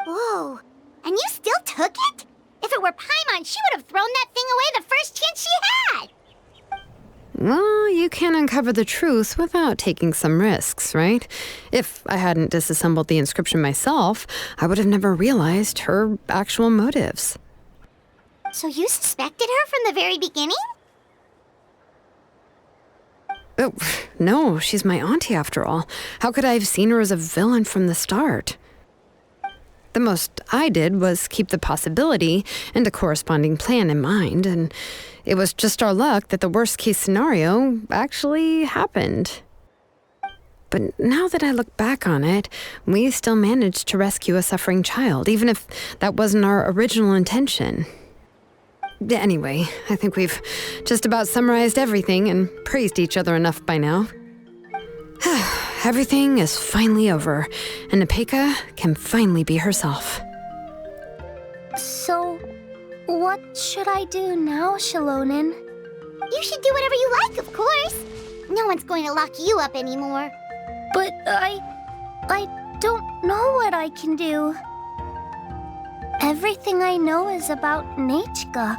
Whoa, and you still took it? If it were Paimon, she would have thrown that thing away the first chance she had! Well, you can uncover the truth without taking some risks, right? If I hadn't disassembled the inscription myself, I would have never realized her actual motives. So you suspected her from the very beginning? Oh, no, she's my auntie after all. How could I have seen her as a villain from the start? The most I did was keep the possibility and a corresponding plan in mind, and it was just our luck that the worst-case scenario actually happened. But now that I look back on it, we still managed to rescue a suffering child, even if that wasn't our original intention. Anyway, I think we've just about summarized everything and praised each other enough by now. Everything is finally over, and Nepeka can finally be herself. So, what should I do now, Xilonen? You should do whatever you like, of course. No one's going to lock you up anymore. But I don't know what I can do. Everything I know is about Nechka.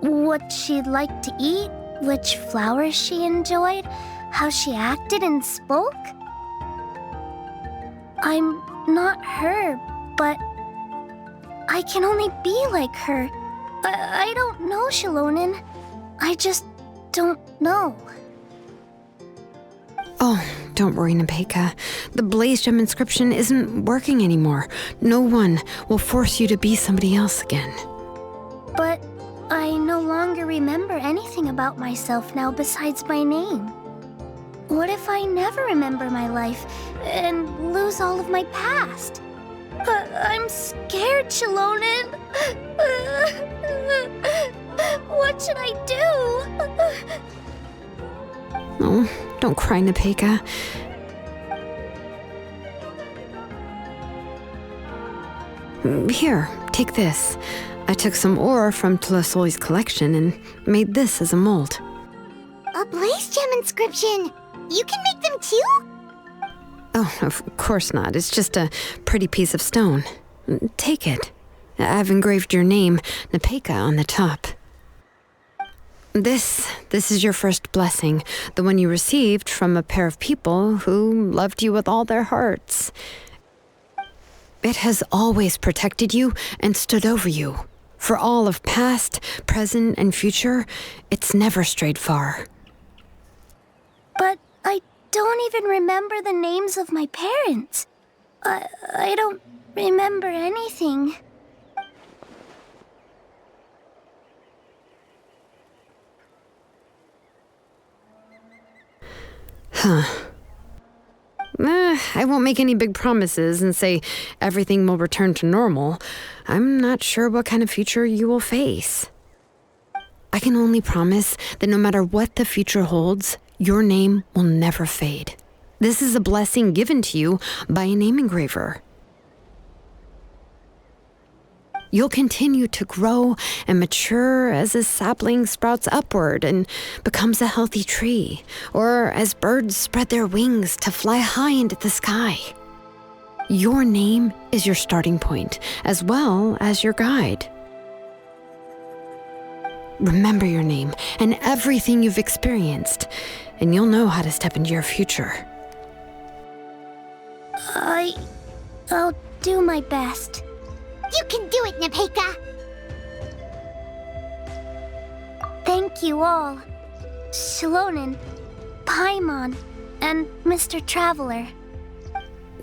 What she'd like to eat, which flowers she enjoyed, how she acted and spoke. I'm not her, but I can only be like her. I don't know, Xilonen. I just don't know. Oh, don't worry, Nepeka. The Blaze Gem inscription isn't working anymore. No one will force you to be somebody else again. But I no longer remember anything about myself now besides my name. What if I never remember my life and lose all of my past? I'm scared, Xilonen. What should I do? Oh, don't cry, Nepeka. Here, take this. I took some ore from Tlasoli's collection and made this as a mold. A Blaze Gem inscription! You can make them too? Oh, of course not. It's just a pretty piece of stone. Take it. I've engraved your name, Nepeka, on the top. This is your first blessing, the one you received from a pair of people who loved you with all their hearts. It has always protected you and stood over you. For all of past, present, and future, it's never strayed far. But I don't even remember the names of my parents. I don't remember anything. Huh. I won't make any big promises and say everything will return to normal. I'm not sure what kind of future you will face. I can only promise that no matter what the future holds, your name will never fade. This is a blessing given to you by a name engraver. You'll continue to grow and mature as a sapling sprouts upward and becomes a healthy tree, or as birds spread their wings to fly high into the sky. Your name is your starting point, as well as your guide. Remember your name and everything you've experienced, and you'll know how to step into your future. I'll do my best. You can do it, Nepeka! Thank you all. Xilonen, Paimon, and Mr. Traveler.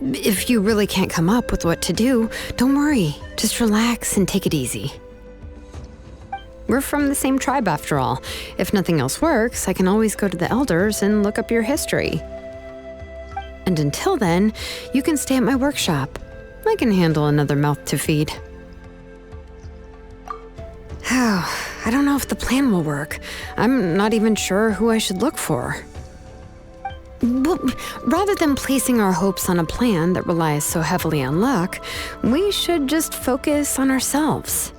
If you really can't come up with what to do, don't worry. Just relax and take it easy. We're from the same tribe after all. If nothing else works, I can always go to the elders and look up your history. And until then, you can stay at my workshop. I can handle another mouth to feed. I don't know if the plan will work. I'm not even sure who I should look for. Well, rather than placing our hopes on a plan that relies so heavily on luck, we should just focus on ourselves.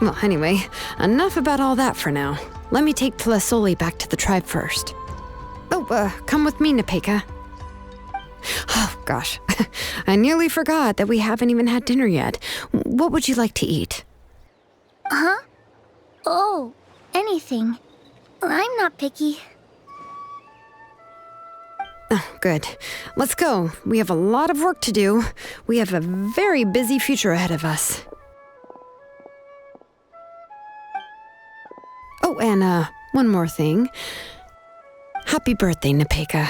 Well, anyway, enough about all that for now. Let me take Tlasoli back to the tribe first. Oh, come with me, Nepeka. Oh, gosh. I nearly forgot that we haven't even had dinner yet. What would you like to eat? Huh? Oh, anything. I'm not picky. Oh, good. Let's go. We have a lot of work to do. We have a very busy future ahead of us. Oh, and one more thing. Happy birthday, Nepeka.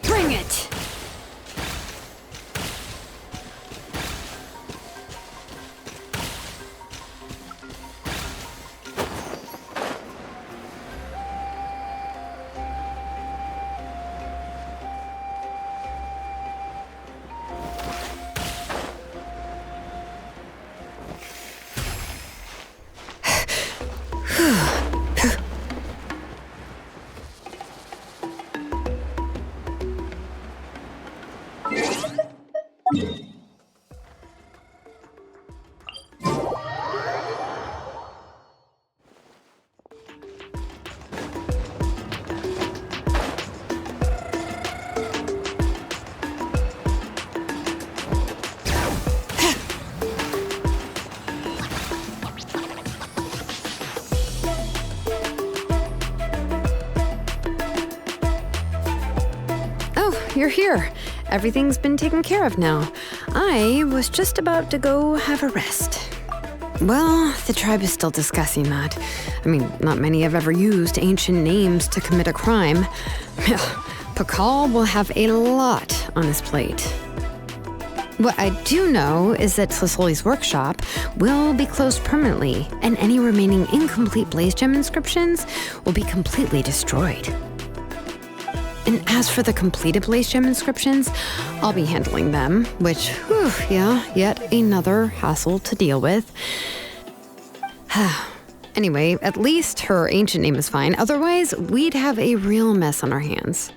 Bring it! You're here. Everything's been taken care of now. I was just about to go have a rest. Well, the tribe is still discussing that. I mean, not many have ever used ancient names to commit a crime. Pakal will have a lot on his plate. What I do know is that Tlasoli's workshop will be closed permanently, and any remaining incomplete Blaze Gem inscriptions will be completely destroyed. And as for the completed Blaze Gem inscriptions, I'll be handling them, which, yet another hassle to deal with. Anyway, at least her ancient name is fine. Otherwise, we'd have a real mess on our hands.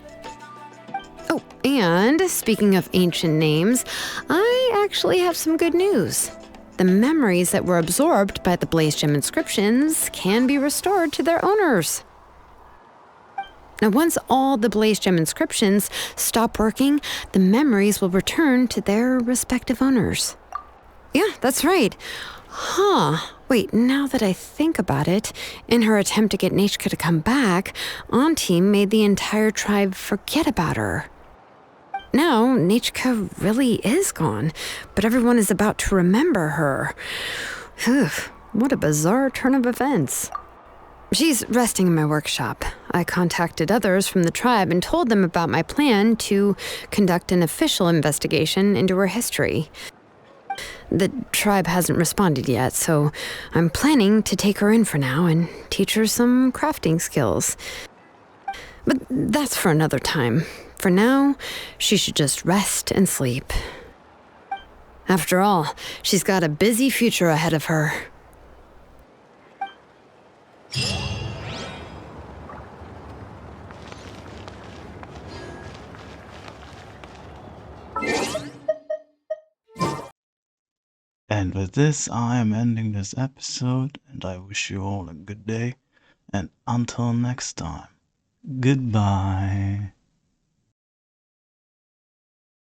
Oh, and speaking of ancient names, I actually have some good news. The memories that were absorbed by the Blaze Gem inscriptions can be restored to their owners. Now, once all the Blaze Gem inscriptions stop working, the memories will return to their respective owners. Yeah, that's right. Wait, now that I think about it, in her attempt to get Nechka to come back, Auntie made the entire tribe forget about her. Now, Nechka really is gone, but everyone is about to remember her. What a bizarre turn of events. She's resting in my workshop. I contacted others from the tribe and told them about my plan to conduct an official investigation into her history. The tribe hasn't responded yet, so I'm planning to take her in for now and teach her some crafting skills. But that's for another time. For now, she should just rest and sleep. After all, she's got a busy future ahead of her. And with this, I am ending this episode, and I wish you all a good day, and until next time, goodbye.